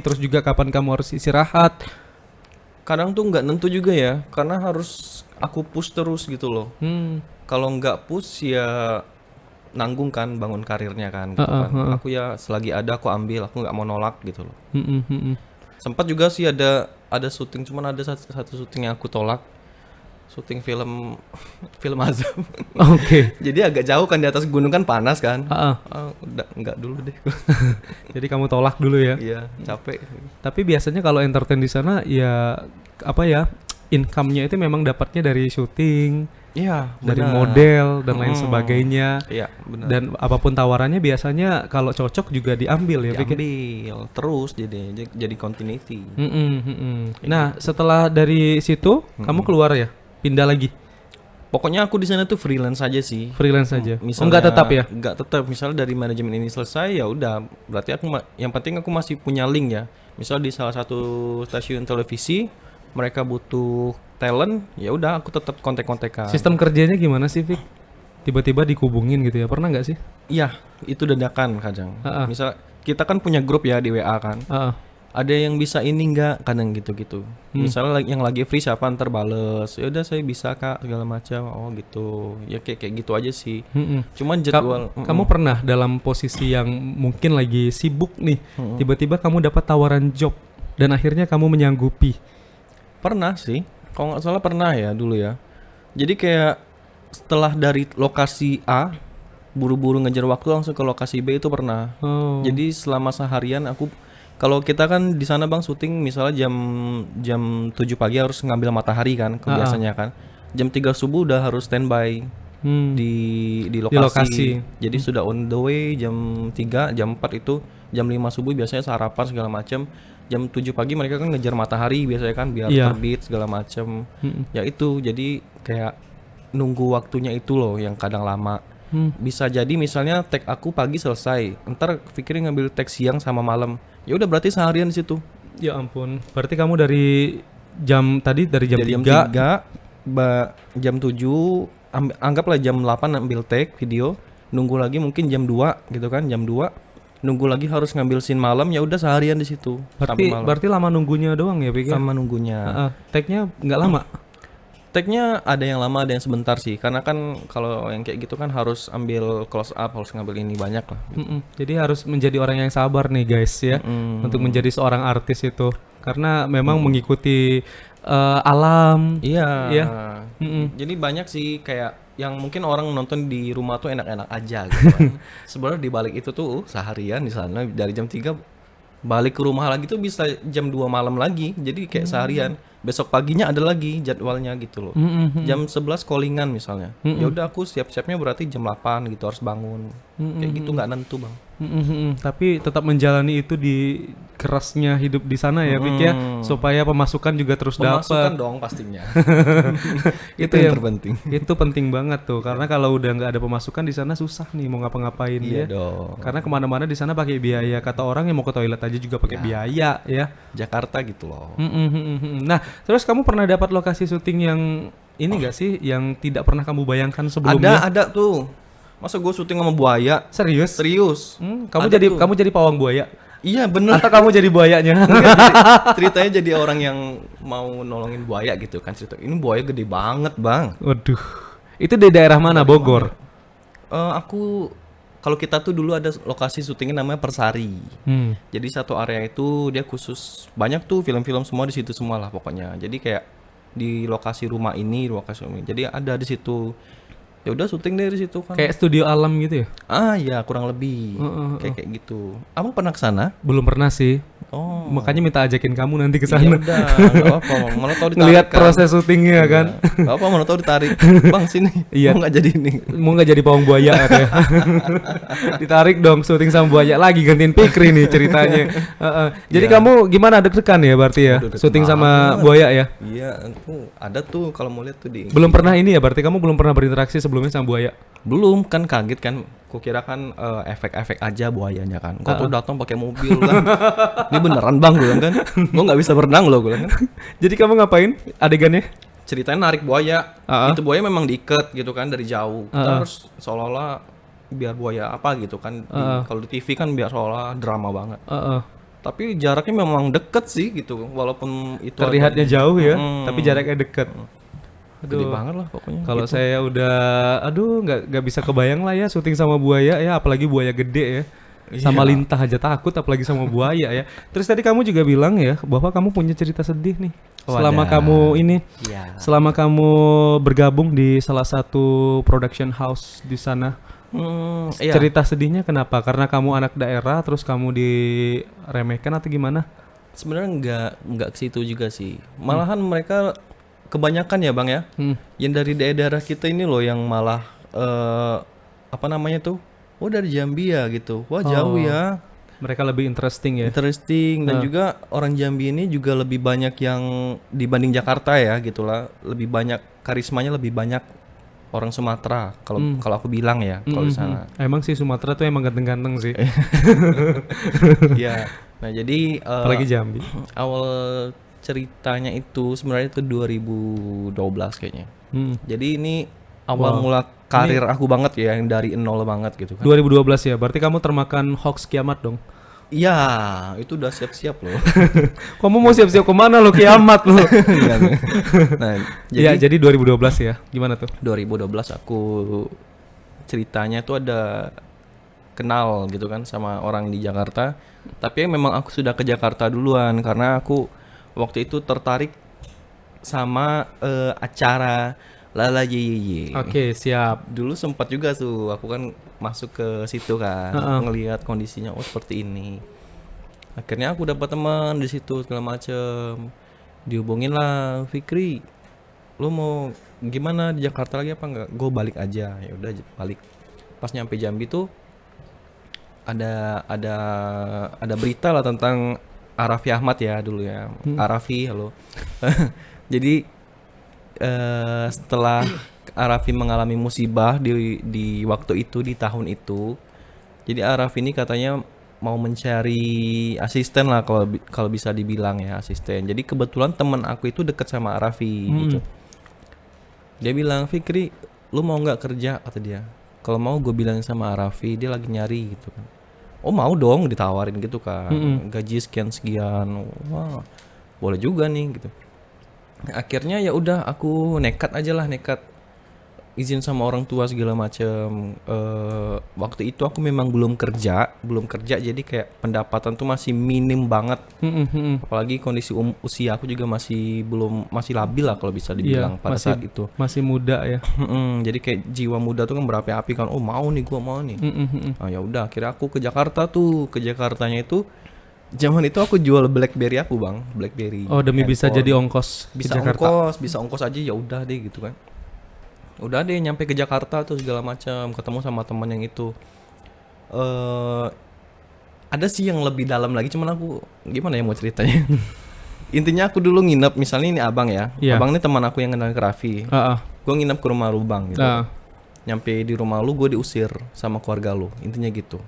terus juga kapan kamu harus istirahat. Kadang tuh nggak nentu juga ya, karena harus aku push terus gitu loh. Kalau nggak push ya nanggung kan bangun karirnya kan. Gitu kan. Aku ya selagi ada aku ambil, aku nggak mau nolak gitu loh. Sempat juga sih ada syuting, cuman ada satu syuting yang aku tolak. Syuting film azab. Oke. Jadi agak jauh kan, di atas gunung kan panas kan. Udah enggak dulu deh. Jadi kamu tolak dulu ya? Iya, capek. Tapi biasanya kalau entertain di sana ya apa ya? Income-nya itu memang dapatnya dari syuting. Iya, dari model dan lain sebagainya. Iya, benar. Dan apapun tawarannya biasanya kalau cocok juga diambil ya. Diambil terus jadi continuity. Nah, setelah dari situ kamu keluar ya? Pindah lagi. Pokoknya aku di sana tuh freelance aja sih. Freelance aja. Misalnya, enggak tetap ya? Enggak tetap. Misalnya dari manajemen ini selesai ya udah. Berarti yang penting aku masih punya link ya. Misal di salah satu stasiun televisi mereka butuh talent, ya udah aku tetap kontak-kontakan. Sistem kerjanya gimana sih, Fik? Tiba-tiba dikubungin gitu ya? Pernah nggak sih? Iya, itu dadakan kadang. Misal kita kan punya grup ya di WA kan. Ada yang bisa ini nggak, kadang gitu-gitu. Misalnya yang lagi free siapa ntar bales. Ya udah saya bisa Kak segala macam. Oh gitu. Ya kayak gitu aja sih. Cuman jadwal. Kamu pernah dalam posisi yang mungkin lagi sibuk nih, tiba-tiba kamu dapat tawaran job dan akhirnya kamu menyanggupi? Pernah sih. Kalau nggak salah pernah ya dulu ya. Jadi kayak setelah dari lokasi A buru-buru ngejar waktu langsung ke lokasi B itu pernah. Oh. Jadi selama seharian aku kalau kita kan di sana Bang syuting misalnya jam 7 pagi harus ngambil matahari kan biasanya kan. Jam 3 subuh udah harus standby di lokasi. Jadi sudah on the way jam 3, jam 4 itu jam 5 subuh biasanya sarapan segala macam. Jam 7 pagi mereka kan ngejar matahari biasanya kan biar terbit segala macam. Ya itu jadi kayak nunggu waktunya itu loh yang kadang lama. Bisa jadi misalnya tag aku pagi selesai, ntar pikirin ngambil tag siang sama malam. Ya udah berarti seharian di situ. Ya ampun. Berarti kamu dari jam 3 jam 7 anggaplah jam 8 ambil tag video, nunggu lagi mungkin jam 2 gitu kan, jam 2 nunggu lagi harus ngambil scene malam, ya udah seharian di situ. Berarti lama nunggunya doang ya, Pik? Lama nunggunya. Tag-nya nggak lama. Tag-nya ada yang lama ada yang sebentar sih, karena kan kalau yang kayak gitu kan harus ambil close up, harus ngambil ini banyak lah. Jadi harus menjadi orang yang sabar nih guys ya, untuk menjadi seorang artis itu, karena memang mengikuti alam. Iya. Ya. Jadi banyak sih kayak yang mungkin orang nonton di rumah tuh enak-enak aja gitu kan. Sebenarnya di balik itu tuh seharian di sana dari jam 3 balik ke rumah lagi tuh bisa jam 2 malam lagi. Jadi kayak seharian. Besok paginya ada lagi jadwalnya gitu loh. Jam 11 callingan misalnya. Ya udah aku siap-siapnya berarti jam 8 gitu harus bangun. Kayak gitu nggak nentu, Bang. Tapi tetap menjalani itu di kerasnya hidup di sana ya, Pik ya, supaya pemasukan juga terus dapat. Pemasukan dong pastinya. Itu yang terpenting. Itu penting banget tuh, karena kalau udah nggak ada pemasukan di sana susah nih mau ngapa-ngapain ya. Dong. Karena kemana-mana di sana pakai biaya. Kata orang yang mau ke toilet aja juga pakai biaya ya. Jakarta gitu loh. Nah, terus kamu pernah dapat lokasi syuting yang ini nggak sih, yang tidak pernah kamu bayangkan sebelumnya? Ada tuh. Masa gue syuting sama buaya? Serius? Kamu jadi pawang buaya? Iya bener. Atau kamu jadi buayanya? Ceritanya jadi orang yang mau nolongin buaya gitu kan cerita. Ini buaya gede banget, Bang. Waduh. Itu di daerah mana? Bogor? Kalau kita tuh dulu ada lokasi syutingnya namanya Persari. Jadi satu area itu dia khusus banyak tuh film-film semua di situ semua lah pokoknya. Jadi kayak di lokasi rumah ini. Jadi ada di situ. Ya udah syuting dari situ kan. Kayak studio alam gitu ya? Ya kurang lebih. Kayak gitu. Abang pernah ke sana? Belum pernah sih. Oh. Makanya minta ajakin kamu nanti ke sana. Ya udah, enggak apa-apa. Mana tahu ditarik. Ngelihat proses syutingnya kan. Enggak apa, mana tahu ditarik. Bang sini. Iya. Mau enggak jadi ini. Mau enggak jadi pawang buaya katanya. Ditarik dong syuting sama buaya lagi, gantiin Fikri nih ceritanya. Jadi kamu gimana, deg-degan ya berarti ya? Syuting sama buaya ya? Iya, aku ada tuh kalau mau lihat tuh di. Belum pernah ini ya, berarti kamu belum pernah berinteraksi sebelumnya sama buaya? Belum, kan kaget kan. Kukira kan efek-efek aja buayanya kan. Kok tuh datang pakai mobil kan. Ini beneran Bang gue bilang kan. Gue nggak bisa berenang loh gue bilang kan. Jadi kamu ngapain adegannya? Ceritanya narik buaya. Itu buaya memang diikat gitu kan dari jauh. Terus seolah-olah biar buaya apa gitu kan. Kalau di TV kan biar seolah drama banget. Tapi jaraknya memang deket sih gitu. Walaupun itu terlihatnya jauh ya, tapi jaraknya deket. Gede banget lah pokoknya. Kalau gitu. Saya udah, nggak bisa kebayang lah ya syuting sama buaya ya, apalagi buaya gede ya. Sama lintah aja takut, apalagi sama buaya ya. Terus tadi kamu juga bilang ya bahwa kamu punya cerita sedih nih. Selama kamu ini, selama kamu bergabung di salah satu production house di sana. Cerita sedihnya kenapa? Karena kamu anak daerah, terus kamu diremehkan atau gimana? Sebenarnya nggak ke situ juga sih. Malahan mereka kebanyakan ya Bang ya, yang dari daerah kita ini loh yang malah apa namanya tuh, dari Jambi ya gitu, wah jauh ya. Mereka lebih interesting ya. Dan juga orang Jambi ini juga lebih banyak yang dibanding Jakarta ya gitulah, lebih banyak karismanya, lebih banyak orang Sumatera kalau aku bilang ya kalau di sana. Emang sih Sumatera tuh emang ganteng-ganteng sih. Iya. Nah jadi apalagi Jambi. Awal ceritanya itu sebenarnya itu 2012 kayaknya. Jadi ini awal mula karir aku banget ya, yang dari nol banget gitu kan. 2012 ya, berarti kamu termakan hoax kiamat dong? Iya, itu udah siap-siap loh. Kamu mau siap-siap kemana lo, kiamat lo? Nah, jadi 2012 ya, gimana tuh? 2012 aku ceritanya tuh ada kenal gitu kan sama orang di Jakarta. Tapi memang aku sudah ke Jakarta duluan karena aku waktu itu tertarik sama acara Lala Ye. Oke, siap. Dulu sempat juga tuh aku kan masuk ke situ kan, ngelihat kondisinya seperti ini. Akhirnya aku dapat teman di situ segala macem. Dihubungin lah, Fikri, lu mau gimana di Jakarta lagi apa enggak? Gue balik aja. Ya udah balik. Pas nyampe Jambi tuh ada berita lah tentang Arafi Ahmad ya dulu ya. Arafi, halo. Jadi setelah Arafi mengalami musibah di waktu itu, di tahun itu, jadi Arafi ini katanya mau mencari asisten lah, kalau bisa dibilang ya asisten. Jadi kebetulan teman aku itu deket sama Arafi gitu. Dia bilang, Fikri, lu mau nggak kerja? Kata dia. Kalau mau gue bilangin sama Arafi, dia lagi nyari gitu kan. Oh mau dong, ditawarin gitu kan. Gaji sekian. Wah, boleh juga nih gitu. Akhirnya ya udah aku nekat izin sama orang tua segala macem. Waktu itu aku memang belum kerja jadi kayak pendapatan tuh masih minim banget. Apalagi kondisi usia aku juga masih labil lah kalau bisa dibilang pada saat itu. Masih muda ya. Jadi kayak jiwa muda tuh kan berapi-api kan. Oh gua mau nih. Nah, ya udah akhirnya aku ke Jakarta tuh. Ke Jakartanya itu zaman itu aku jual BlackBerry aku, Bang. BlackBerry. Oh, demi bisa jadi ongkos bisa ke Jakarta. Bisa ongkos aja ya udah deh gitu kan. Udah deh nyampe ke Jakarta tuh segala macam, ketemu sama teman yang itu. Ada sih yang lebih dalam lagi, cuman aku gimana ya mau ceritanya. Intinya aku dulu nginep, misalnya ini abang ya. Abang ini teman aku yang kenal ke Raffi. Gue nginep ke rumah lu, Bang gitu. Nyampe di rumah lu gue diusir sama keluarga lu, intinya gitu.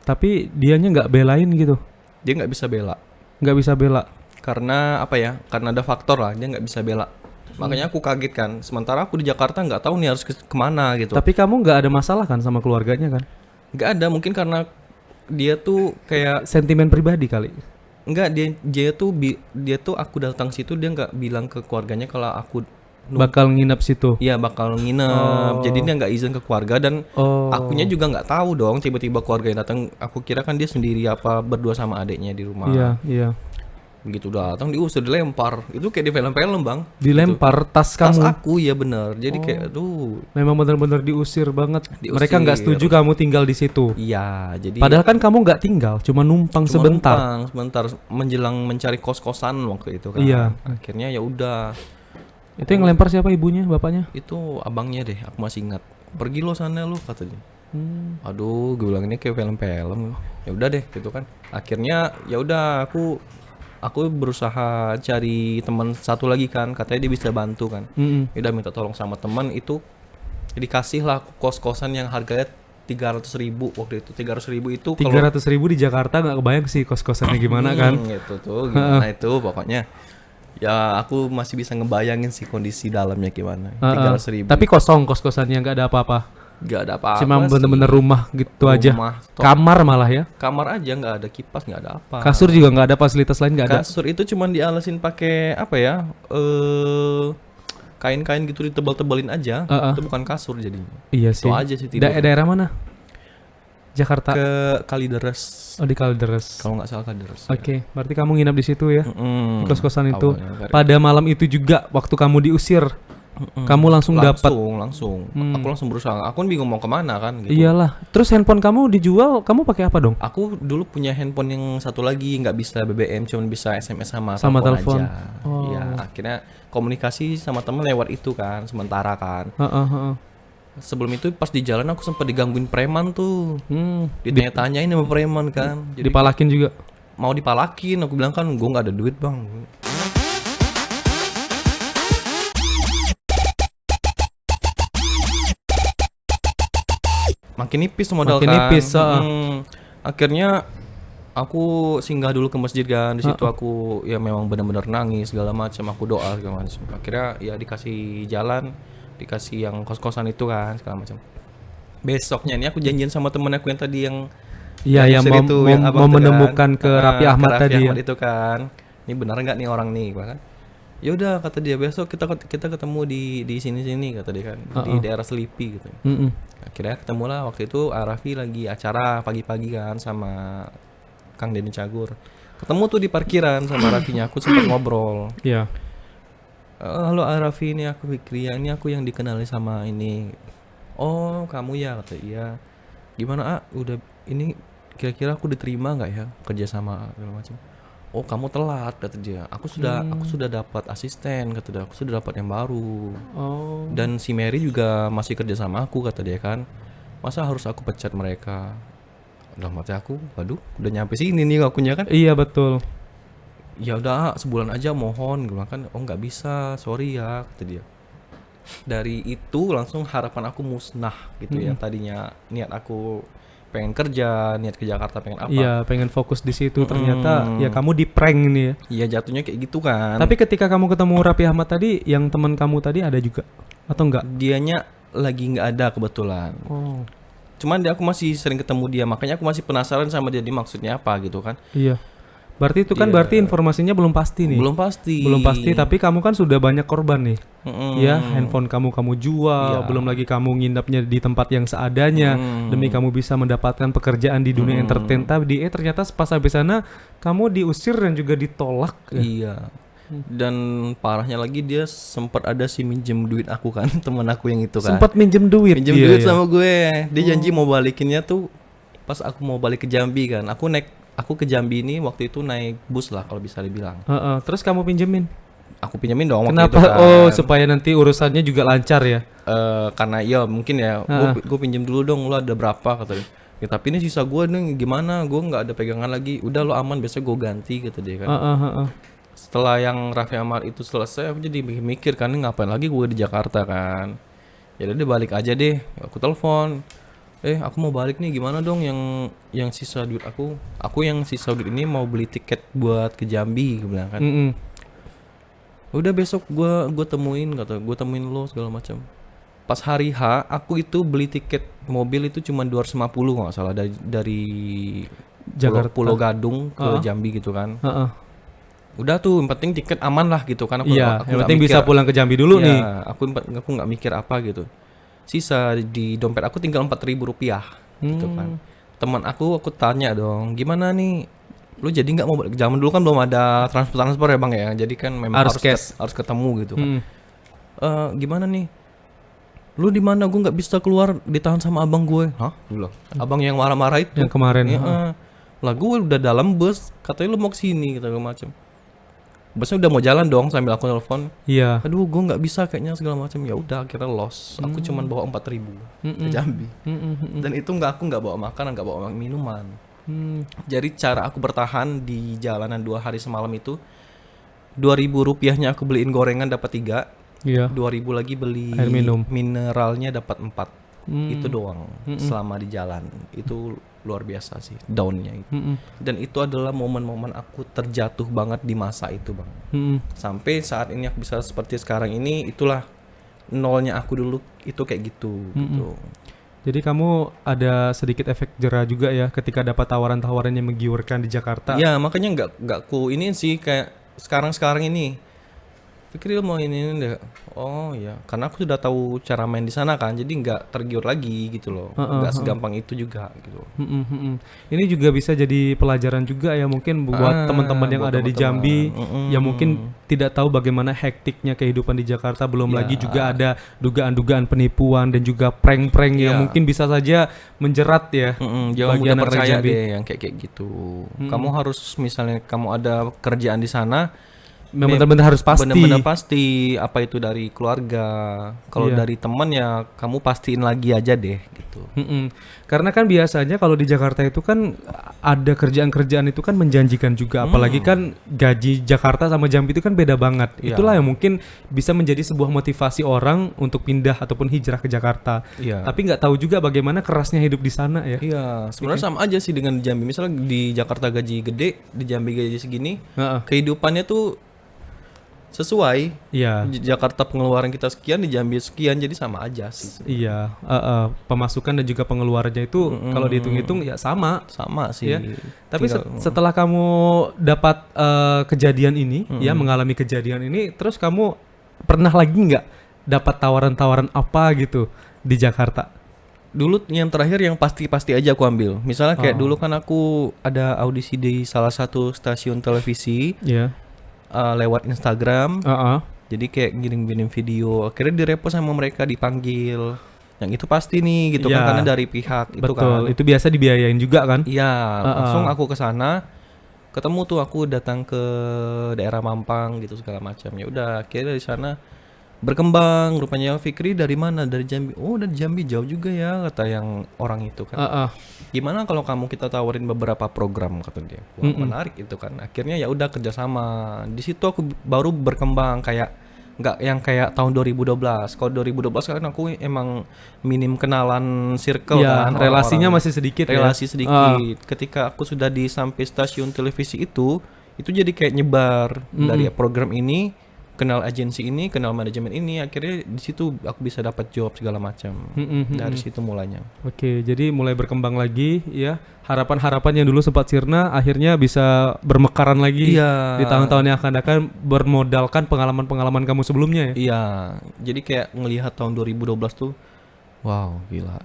Tapi dianya nggak belain gitu. Dia nggak bisa bela. Karena apa ya? Karena ada faktor lah, dia nggak bisa bela. Makanya aku kaget kan. Sementara aku di Jakarta nggak tahu nih harus kemana gitu. Tapi kamu nggak ada masalah kan sama keluarganya kan? Nggak ada, mungkin karena dia tuh kayak sentimen pribadi kali. Enggak, dia tuh aku datang situ dia nggak bilang ke keluarganya kalau aku bakal nginep situ. Iya, bakal nginep. Jadi dia nggak izin ke keluarga dan akunya juga nggak tahu dong. Tiba-tiba keluarga yang datang, aku kira kan dia sendiri apa berdua sama adiknya di rumah. Iya. Begitu datang diusir, dilempar. Itu kayak di film-film, Bang. Dilempar gitu. Tas kamu. Tas aku ya benar. Jadi kayak aduh. Memang benar-benar diusir banget. Mereka nggak setuju kamu tinggal di situ. Iya, jadi padahal kan kamu nggak tinggal, cuma numpang sebentar menjelang mencari kos-kosan waktu itu kan. Iya. Akhirnya ya udah. Itu yang ngelempar siapa, ibunya, bapaknya? Itu abangnya deh, aku masih ingat. Pergi lo sana lo katanya. Aduh, gue bilang ini kayak film-film. Ya udah deh gitu kan. Akhirnya ya udah aku berusaha cari teman satu lagi kan, katanya dia bisa bantu kan. Udah minta tolong sama teman itu, dikasih lah kos-kosan yang harganya 300.000 waktu itu. 300.000 itu 300.000 di Jakarta nggak kebayang sih kos-kosannya gimana kan. Gitu tuh gimana itu pokoknya. Ya aku masih bisa ngebayangin sih kondisi dalamnya gimana. 300.000. Tapi kosong kos-kosannya, nggak ada apa-apa. Gak ada apa-apa. Cuma bener-bener rumah gitu aja. Kamar malah ya. Kamar aja, nggak ada kipas, nggak ada apa. Kasur juga nggak ada, fasilitas lain nggak ada. Kasur itu cuma dialasin pakai apa ya? Kain-kain gitu ditebal-tebalin aja. Itu bukan kasur jadinya. Iya sih. Itu aja sih tidur. Daerah mana? Jakarta. Ke Kalideres. Oh, di Kalideres. Kalau nggak salah Kalideres. Oke, berarti kamu nginap di situ ya. Di kos-kosan itu. Awalnya, pada malam itu juga waktu kamu diusir. Kamu langsung dapat. Langsung. Aku langsung berusaha. Aku kan bingung mau kemana kan gitu. Iyalah. Terus handphone kamu dijual, kamu pakai apa dong? Aku dulu punya handphone yang satu lagi nggak bisa BBM, cuma bisa SMS sama telepon aja. Iya, akhirnya komunikasi sama temen lewat itu kan, sementara kan. Sebelum itu pas di jalan aku sempat digangguin preman tuh. Ditanya-tanyain sama preman kan. Jadi dipalakin juga. Mau dipalakin, aku bilang kan gue nggak ada duit, Bang. Makin nipis modal kan. Akhirnya aku singgah dulu ke masjid kan. Di situ aku ya memang benar-benar nangis segala macam, aku doa segala macam. Akhirnya ya dikasih jalan, dikasih yang kos-kosan itu kan segala macam. Besoknya ini aku janjian sama temen aku yang tadi yang yang mau menemukan kan. Ke Raffi Ahmad tadi itu kan. Ini benar nggak nih orang nih kan? Ya udah kata dia, besok kita ketemu di sini kata dia kan, di daerah Selipi gitu. Akhirnya ketemu lah waktu itu Raffi lagi acara pagi-pagi kan sama Kang Denny Cagur. Ketemu tuh di parkiran sama Raffinya, aku sempat ngobrol. Iya. Halo Arafi, ini aku Fikri, ini aku yang dikenali sama ini. Oh kamu ya, kata iya. Gimana udah ini kira-kira aku diterima nggak ya kerja sama segala macam. Oh kamu telat, kata dia. Aku sudah dapat asisten, kata dia. Aku sudah dapat yang baru. Oh. Dan si Mary juga masih kerja sama aku, kata dia kan. Masa harus aku pecat mereka? Dalam hati aku, waduh, udah nyampe sini nih akunya kan. Iya betul. Ya udah sebulan aja mohon, gue bilang kan. Oh nggak bisa, sorry ya, kata dia. Dari itu langsung harapan aku musnah gitu ya. Tadinya niat aku pengen kerja, niat ke Jakarta pengen apa. Iya, pengen fokus di situ. Ternyata ya kamu di prank nih ya. Iya jatuhnya kayak gitu kan. Tapi ketika kamu ketemu Raffi Ahmad tadi, yang teman kamu tadi ada juga atau enggak? Dianya lagi nggak ada kebetulan. Oh. Cuman aku masih sering ketemu dia, makanya aku masih penasaran sama dia maksudnya apa gitu kan. Iya. Berarti itu kan berarti informasinya belum pasti nih. Belum pasti. Belum pasti, tapi kamu kan sudah banyak korban nih. Mm-mm. Ya, handphone kamu jual, Iya. belum lagi kamu nginapnya di tempat yang seadanya demi kamu bisa mendapatkan pekerjaan di dunia entertain. Tapi ternyata pas sampai sana kamu diusir dan juga ditolak. Ya? Iya. Dan parahnya lagi dia sempat ada si minjem duit aku kan, teman aku yang itu kan. Sempat minjem duit. Minjem Iya, duit iya. sama gue. Dia janji mau balikinnya tuh pas aku mau balik ke Jambi kan. Aku ke Jambi ini waktu itu naik bus lah kalau bisa dibilang. Heeh, terus kamu pinjemin. Aku pinjemin dong waktu Kenapa? itu kan. Oh, supaya nanti urusannya juga lancar ya. Karena ya mungkin ya gue pinjem dulu dong, lo ada berapa, kata dia. Ya tapi ini sisa gue nih gimana, gue nggak ada pegangan lagi. Udah lo aman, biasanya gue ganti, kata dia kan. Setelah yang Raffi Ahmad itu selesai, aku jadi mikir kan, ini ngapain lagi gue di Jakarta kan. Ya udah deh, balik aja deh. Aku telepon, aku mau balik nih, gimana dong yang sisa duit aku yang sisa duit ini mau beli tiket buat ke Jambi, gue bilang kan. Udah besok gue temuin, kata gue temuin lo segala macam. Pas hari H aku itu beli tiket mobil itu cuma 250 kalau nggak salah, dari Jakarta. Pulau Gadung ke Jambi gitu kan. Udah tuh, yang penting tiket aman lah gitu kan. Aku Iya, yang nggak penting bisa mikir- pulang ke Jambi dulu Iya, nih. aku nggak mikir apa gitu. Sisa di dompet aku tinggal 4.000 rupiah gitu kan. Teman aku tanya dong, gimana nih, lu jadi nggak mau balik? Zaman dulu kan belum ada transfer ya bang ya, jadi kan memang Harus cash. harus ketemu gitu kan. Gimana nih, lu di mana? Gue nggak bisa keluar, ditahan sama abang gue. Hah? Gue bilang, abang yang marah-marah itu. Yang kemarin. Ya, lah gue udah dalam bus, katanya lu mau kesini gitu macam. Busnya udah mau jalan dong, sambil aku telepon. Iya. Aduh, gue nggak bisa kayaknya segala macam. Ya udah, akhirnya loss. Aku cuman bawa 4.000 ke Jambi. Dan itu aku nggak bawa makanan, nggak bawa minuman. Jadi cara aku bertahan di jalanan 2 hari semalam itu, 2.000 rupiahnya aku beliin gorengan dapat 3. Iya. 2.000 lagi beli Air minum. mineralnya dapat 4. Itu doang selama di jalan. Itu luar biasa sih downnya itu. Dan itu adalah momen-momen aku terjatuh banget di masa itu bang. Sampai saat ini aku bisa seperti sekarang ini, itulah nolnya aku dulu itu kayak gitu. Gitu. Jadi kamu ada sedikit efek jera juga ya ketika dapat tawaran-tawaran yang menggiurkan di Jakarta. Ya makanya nggak ku ini sih kayak sekarang ini. Fikri mau ini deh. Oh ya, karena aku sudah tahu cara main di sana kan, jadi nggak tergiur lagi gitu loh. Nggak segampang itu juga gitu. Ini juga bisa jadi pelajaran juga ya mungkin buat teman-teman yang buat ada di teman-teman. Jambi yang mungkin tidak tahu bagaimana hektiknya kehidupan di Jakarta, belum lagi juga ada dugaan-dugaan penipuan dan juga prank-prank yang mungkin bisa saja menjerat ya. Jangan bagi mudah anak percaya Jambi. deh yang kayak gitu. Kamu harus misalnya kamu ada kerjaan di sana, Benar-benar harus pasti. benar-benar pasti apa itu dari keluarga. Kalau Iya. dari teman ya kamu pastiin lagi aja deh gitu. Karena kan biasanya kalau di Jakarta itu kan ada kerjaan-kerjaan itu kan menjanjikan juga, apalagi kan gaji Jakarta sama Jambi itu kan beda banget. Iya. Itulah yang mungkin bisa menjadi sebuah motivasi orang untuk pindah ataupun hijrah ke Jakarta. Iya. Tapi nggak tahu juga bagaimana kerasnya hidup di sana ya. Iya, sebenarnya sama aja sih dengan di Jambi. Misalnya di Jakarta gaji gede, di Jambi gaji segini, Heeh. kehidupannya tuh sesuai. Iya. Di Jakarta pengeluaran kita sekian, di Jambi sekian, jadi sama aja sih. Iya, pemasukan dan juga pengeluarannya itu kalau dihitung-hitung ya sama. Sama sih. Ya. Tapi setelah kamu dapat kejadian ini, ya mengalami kejadian ini, terus kamu pernah lagi nggak dapat tawaran-tawaran apa gitu di Jakarta? Dulu yang terakhir yang pasti-pasti aja aku ambil. Misalnya kayak dulu kan aku ada audisi di salah satu stasiun televisi Ya. lewat Instagram. Jadi kayak ngirim-ngirim video, akhirnya direpost sama mereka, dipanggil. Yang itu pasti nih gitu Iya. kan, karena dari pihak itu Betul, kan. itu biasa dibiayain juga kan? Iya, langsung aku ke sana, ketemu tuh, aku datang ke daerah Mampang gitu segala macam. Ya udah, akhirnya dari sana berkembang. Rupanya Fikri dari mana? Dari Jambi. Oh, dari Jambi, jauh juga ya, kata yang orang itu kan. Gimana kalau kamu kita tawarin beberapa program, kata dia. Wah, menarik itu kan. Akhirnya ya udah kerjasama. Di situ aku baru berkembang, kayak nggak yang kayak tahun 2012. Kalau 2012 kan aku emang minim kenalan circle Ya, kan. relasinya orang-orang. masih sedikit Relasi ya. sedikit. Ketika aku sudah di sampai stasiun televisi itu jadi kayak nyebar dari program ini, kenal agensi ini, kenal manajemen ini, akhirnya di situ aku bisa dapat job segala macam. Dari situ mulainya. Oke, jadi mulai berkembang lagi ya. Harapan-harapan yang dulu sempat sirna akhirnya bisa bermekaran lagi Iya. di tahun-tahun yang akan datang bermodalkan pengalaman-pengalaman kamu sebelumnya ya. Iya, jadi kayak ngelihat tahun 2012 tuh, wow, gila.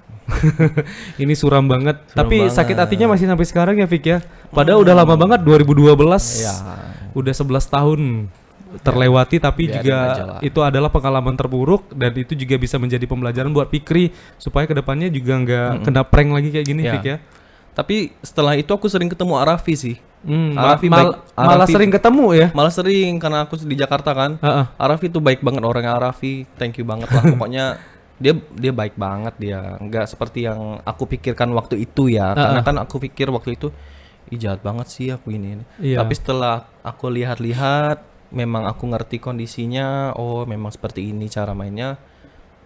Ini suram banget. Suram Tapi banget. sakit hatinya masih sampai sekarang ya, Fik ya. Padahal udah lama banget 2012. Iya. Udah 11 tahun terlewati, tapi biarin juga aja lah. itu adalah pengalaman terburuk dan itu juga bisa menjadi pembelajaran buat Fikri supaya kedepannya juga nggak kena prank lagi kayak gini, Iya. Fik ya. Tapi setelah itu aku sering ketemu Arafi sih. Malah Arafi- sering ketemu ya. Malah sering karena aku di Jakarta kan. Heeh. Arafi tuh baik banget orangnya. Arafi, thank you banget lah. Pokoknya dia baik banget dia. Nggak seperti yang aku pikirkan waktu itu ya. Karena kan aku pikir waktu itu, ih jahat banget sih aku ini. Iya. Tapi setelah aku lihat-lihat, memang aku ngerti kondisinya. Oh, memang seperti ini cara mainnya.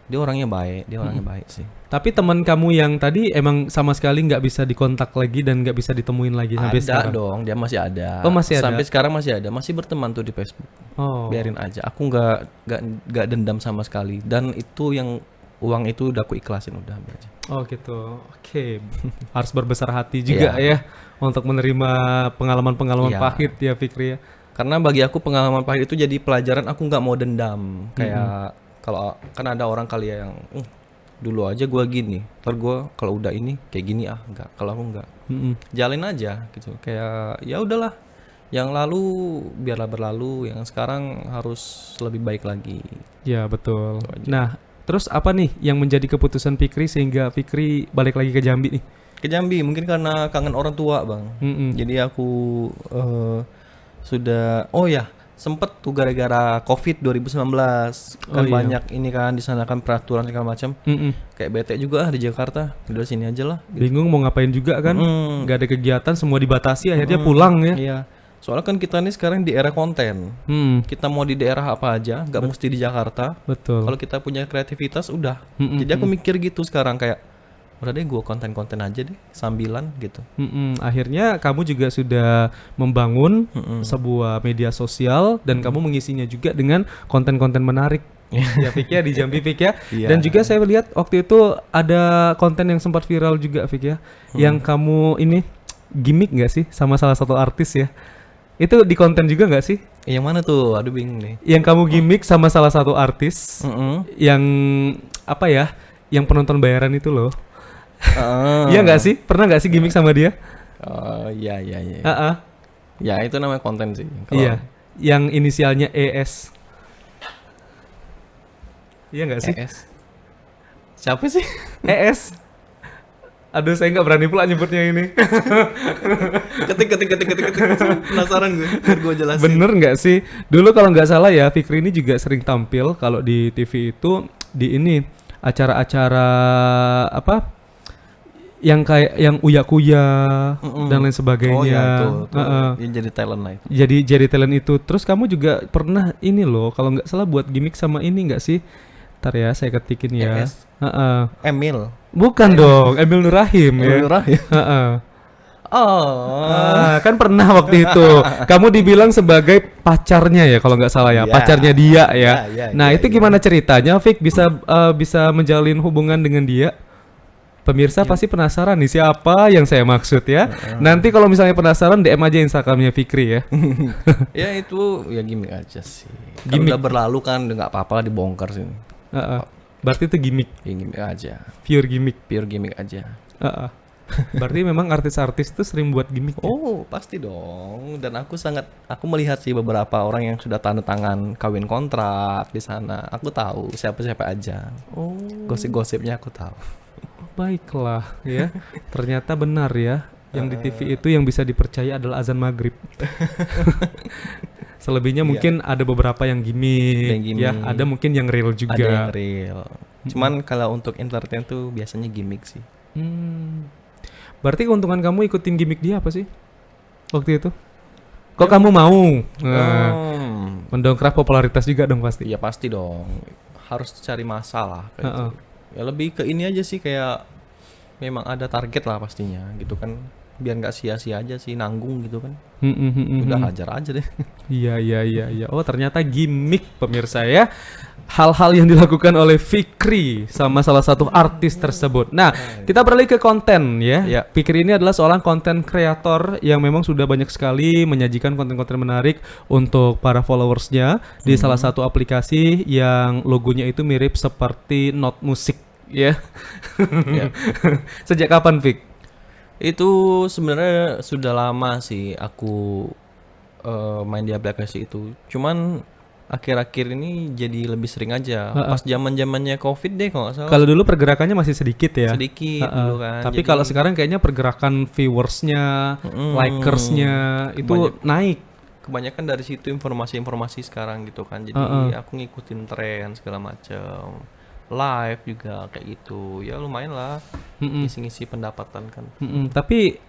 Dia orangnya baik sih. Tapi teman kamu yang tadi emang sama sekali nggak bisa dikontak lagi dan nggak bisa ditemuin lagi sampai Ada sekarang. dong, dia masih ada. Oh, masih ada? Sampai sekarang masih ada, masih berteman tuh di Facebook. Oh. Biarin aja. Aku nggak dendam sama sekali. Dan itu yang uang itu udah aku ikhlasin udah biar aja. Oh gitu. Oke. Harus berbesar hati juga ya untuk menerima pengalaman-pengalaman Iya. pahit ya, Fikri ya. Karena bagi aku pengalaman pahit itu jadi pelajaran, aku nggak mau dendam. Kayak kalau kan ada orang kali ya yang dulu aja gua gini, ntar gua kalau udah ini kayak gini enggak. Kalau aku enggak. Jalin aja gitu. Kayak ya udahlah. Yang lalu biarlah berlalu, yang sekarang harus lebih baik lagi. Ya betul. Nah, terus apa nih yang menjadi keputusan Fikri sehingga Fikri balik lagi ke Jambi nih? Ke Jambi mungkin karena kangen orang tua, Bang. Jadi aku sudah sempet tuh gara-gara Covid 2019 kan iya. banyak ini kan di sana kan peraturan segala macam. Kayak bete juga di Jakarta. Udah sini aja lah. Bingung mau ngapain juga kan? Nggak ada kegiatan, semua dibatasi, akhirnya pulang ya. Iya. Soalnya kan kita nih sekarang di era konten. Kita mau di daerah apa aja, nggak mesti di Jakarta. Betul. Kalau kita punya kreativitas udah. Jadi aku mikir gitu sekarang kayak udah deh gue konten-konten aja deh sambilan gitu. Akhirnya kamu juga sudah membangun sebuah media sosial dan kamu mengisinya juga dengan konten-konten menarik. Ya Fik ya, di Jambi Fik ya. Iya. Dan juga saya lihat waktu itu ada konten yang sempat viral juga Fik ya. Yang kamu ini gimmick nggak sih sama salah satu artis ya? Itu di konten juga nggak sih? Yang mana tuh? Aduh bingung nih. Yang kamu gimmick sama salah satu artis yang apa ya? Yang penonton bayaran itu loh. Iya nggak sih? Pernah nggak sih gimmick sama dia? Oh iya. Heeh. Ya itu namanya konten sih. Iya. Yang inisialnya ES. Iya nggak sih? ES. Siapa sih? ES. Aduh, saya nggak berani pula nyebutnya ini. ketik. Penasaran gue. Biar gue jelasin. Bener nggak sih? Dulu kalau nggak salah ya, Fikri ini juga sering tampil kalau di TV itu di ini acara-acara apa? Yang kayak yang uya-kuya dan lain sebagainya. Oh iya itu. Yang jadi talent lah itu. Jadi talent itu. Terus kamu juga pernah ini loh, kalau nggak salah buat gimmick sama ini nggak sih? Ntar ya, saya ketikin ya. ES. Emil. Bukan dong, Emil Nur Rahim ya. Emil Nur Rahim. Heeh. Oh. Kan pernah waktu itu kamu dibilang sebagai pacarnya ya kalau nggak salah ya, Iya. pacarnya dia ya. Iya, Nah iya, itu iya. gimana ceritanya, Fik bisa menjalin hubungan dengan dia? Pemirsa Iya. pasti penasaran nih siapa yang saya maksud ya. Nanti kalau misalnya penasaran DM aja Instagramnya Fikri ya. Ya itu ya gimmick aja sih. Kan Gimmick. udah berlalu kan, udah nggak apa-apa lah dibongkar sini. Berarti itu gimmick, Ya gimmick aja. pure gimmick. Pure gimmick aja. Berarti memang artis-artis itu sering buat gimmick. Oh, pasti dong. Dan aku melihat sih beberapa orang yang sudah tanda tangan kawin kontrak di sana. Aku tahu siapa-siapa aja. Oh, Gosip-gosipnya aku tahu. baiklah ya. Ternyata benar ya. Yang di TV itu yang bisa dipercaya adalah azan maghrib. Selebihnya Iya. mungkin ada beberapa yang gimmick, Yang gimmick. ya. Ada mungkin yang real Ada juga. yang real. Cuman kalau untuk entertain tuh biasanya gimmick sih. Berarti keuntungan kamu ikutin gimmick dia apa sih? Waktu itu? Kok kamu mau? Nah, mendongkrak popularitas juga dong pasti. Iya pasti dong. Harus cari masalah kayak Heeh. gitu. Ya lebih ke ini aja sih, kayak memang ada target lah pastinya gitu kan. Biar nggak sia-sia aja sih nanggung gitu kan. Udah hajar aja deh. Iya. Oh, ternyata gimmick pemirsa ya. Hal-hal yang dilakukan oleh Fikri sama salah satu artis tersebut. Nah, kita beralih ke konten ya. Ya. Fikri ini adalah seorang konten kreator yang memang sudah banyak sekali menyajikan konten-konten menarik untuk para followersnya di salah satu aplikasi yang logonya itu mirip seperti not musik ya. Ya. Sejak kapan, Fik? Itu sebenarnya sudah lama sih aku main di aplikasi itu. Cuman akhir-akhir ini jadi lebih sering aja. Pas zaman-zamannya COVID deh kalau nggak salah. Kalau dulu pergerakannya masih sedikit ya. Sedikit dulu kan. Tapi Jadi kalau sekarang kayaknya pergerakan viewersnya, likersnya itu naik. kebanyakan dari situ informasi-informasi sekarang gitu kan. Jadi aku ngikutin tren segala macam. Live juga kayak gitu. Ya lumayan lah. Ngisi-ngisi pendapatan kan. Tapi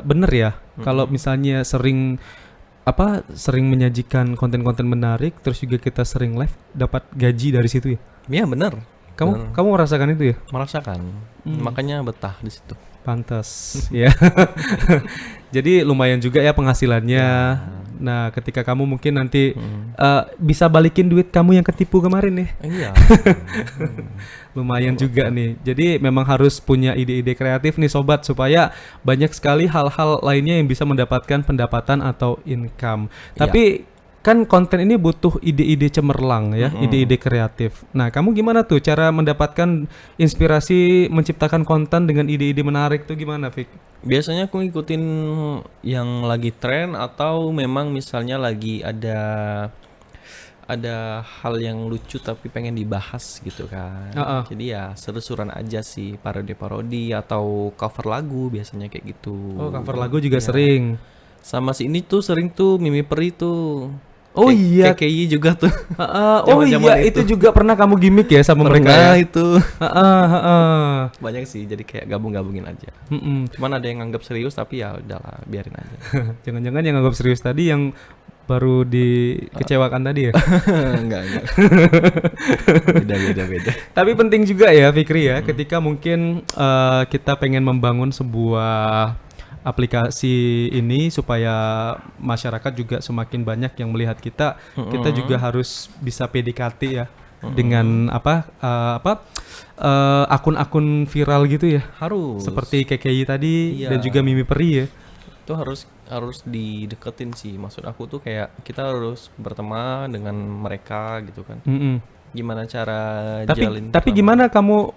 bener ya, kalau misalnya sering menyajikan konten-konten menarik, terus juga kita sering live dapat gaji dari situ ya. Iya bener. Kamu merasakan itu ya? Merasakan. Makanya betah di situ. Pantas ya. Jadi lumayan juga ya penghasilannya. Nah, ketika kamu mungkin nanti bisa balikin duit kamu yang ketipu kemarin nih. Iya. Lumayan juga nih. Jadi memang harus punya ide-ide kreatif nih sobat, supaya banyak sekali hal-hal lainnya yang bisa mendapatkan pendapatan atau income. Tapi kan konten ini butuh ide-ide cemerlang ya, ide-ide kreatif. Nah, kamu gimana tuh cara mendapatkan inspirasi menciptakan konten dengan ide-ide menarik tuh gimana, Fik? Biasanya aku ngikutin yang lagi tren, atau memang misalnya lagi ada hal yang lucu tapi pengen dibahas gitu kan. Jadi ya seru-seruan aja sih, parodi-parodi atau cover lagu biasanya kayak gitu. Oh, cover lagu juga sering. Sama si ini tuh sering tuh Mimi Peri tuh. Oh iya. KKI juga tuh. Oh iya, itu juga pernah kamu gimmick ya sama mereka ya? Itu. Banyak sih, jadi kayak gabung-gabungin aja. Cuman ada yang nganggap serius, tapi ya udahlah, biarin aja. Jangan-jangan yang nganggap serius tadi yang baru dikecewakan tadi ya? Enggak. Beda. Tapi penting juga ya Fikri ya, ketika mungkin kita pengen membangun sebuah aplikasi ini supaya masyarakat juga semakin banyak yang melihat kita, kita juga harus bisa PDKT ya dengan akun-akun viral gitu ya. Harus. Seperti KKI tadi Iya. dan juga Mimi Peri ya. Itu harus dideketin sih. Maksud aku tuh kayak kita harus berteman dengan mereka gitu kan. Gimana cara jalin Tapi gimana kamu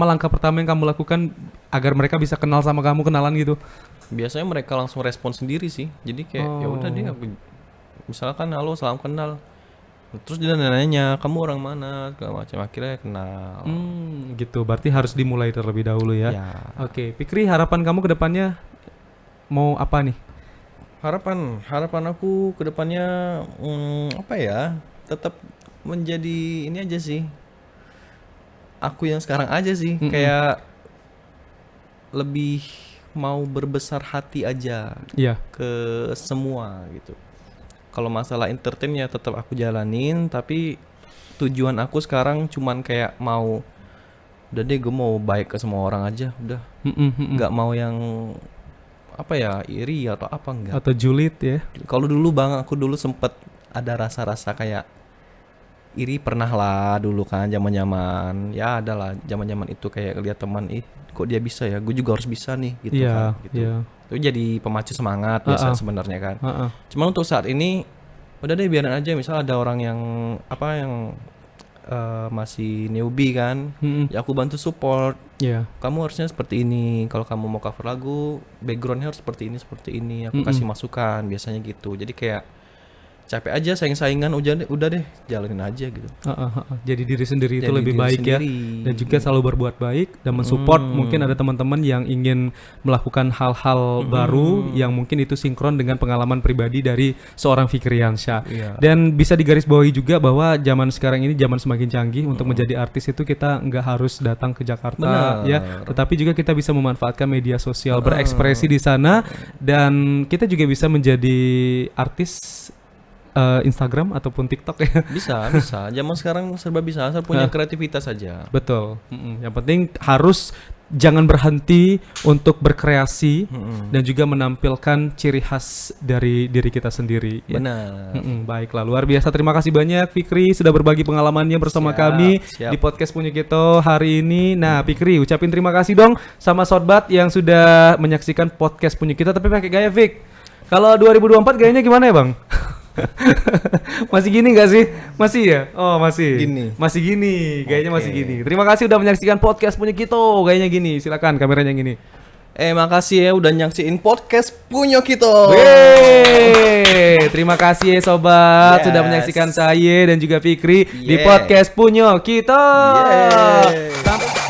langkah pertama yang kamu lakukan agar mereka bisa kenal sama kamu, kenalan gitu? Biasanya mereka langsung respon sendiri sih. Jadi kayak ya udah deh, aku misalkan halo, salam kenal. Terus dia nanya, kamu orang mana, segala macam, akhirnya kenal. Gitu. Berarti harus dimulai terlebih dahulu ya. Ya. Oke, Fikri, harapan kamu ke depannya mau apa nih? Harapan aku ke depannya apa ya? Tetap menjadi ini aja sih. Aku yang sekarang aja sih, kayak lebih mau berbesar hati aja ke semua gitu. Kalau masalah entertain ya tetap aku jalanin, tapi tujuan aku sekarang cuman kayak mau udah deh, gue mau baik ke semua orang aja, udah. Nggak mau yang apa ya, iri atau apa, enggak. Atau julid ya. Kalau aku dulu sempet ada rasa-rasa kayak iri, pernah lah dulu kan, zaman-zaman ya adalah zaman-zaman itu, kayak lihat teman, kok dia bisa ya, gue juga harus bisa nih gitu kan gitu. Itu jadi pemacu semangat biasa sebenarnya kan. Cuman untuk saat ini udah deh, biarin aja. Misal ada orang yang masih newbie kan, ya aku bantu support. Iya. Kamu harusnya seperti ini. Kalau kamu mau cover lagu, backgroundnya harus seperti ini. Aku kasih masukan biasanya gitu. Jadi kayak capek aja saing-saingan, udah deh jalanin aja gitu. Jadi diri sendiri itu Jadi lebih diri baik sendiri. ya, dan juga selalu berbuat baik dan mensupport. Mungkin ada teman-teman yang ingin melakukan hal-hal baru yang mungkin itu sinkron dengan pengalaman pribadi dari seorang Fikriansyah. Iya. Dan bisa digarisbawahi juga bahwa zaman sekarang ini zaman semakin canggih. Untuk menjadi artis itu kita nggak harus datang ke Jakarta Benar. ya, tetapi juga kita bisa memanfaatkan media sosial, berekspresi di sana, dan kita juga bisa menjadi artis Instagram ataupun TikTok ya. Bisa. Zaman sekarang serba bisa, asal punya kreativitas saja. Betul. Yang penting harus jangan berhenti untuk berkreasi dan juga menampilkan ciri khas dari diri kita sendiri. Ya. Benar. Baiklah, luar biasa. Terima kasih banyak Fikri sudah berbagi pengalamannya bersama kami di podcast Punya Kita hari ini. Nah, Fikri, ucapin terima kasih dong sama Sobat yang sudah menyaksikan podcast Punya Kita, tapi pakai gaya Fik. Kalau 2024 gayanya gimana ya, Bang? Masih gini gak sih? Masih ya? Oh masih. Masih gini. Gayanya masih gini. Terima kasih udah menyaksikan podcast Punya Kita. Gayanya gini. Silakan kameranya gini. Makasih ya udah nyaksiin podcast Punya Kita. Terima kasih ya sobat sudah menyaksikan saya dan juga Fikri di podcast Punya Kita. Sampai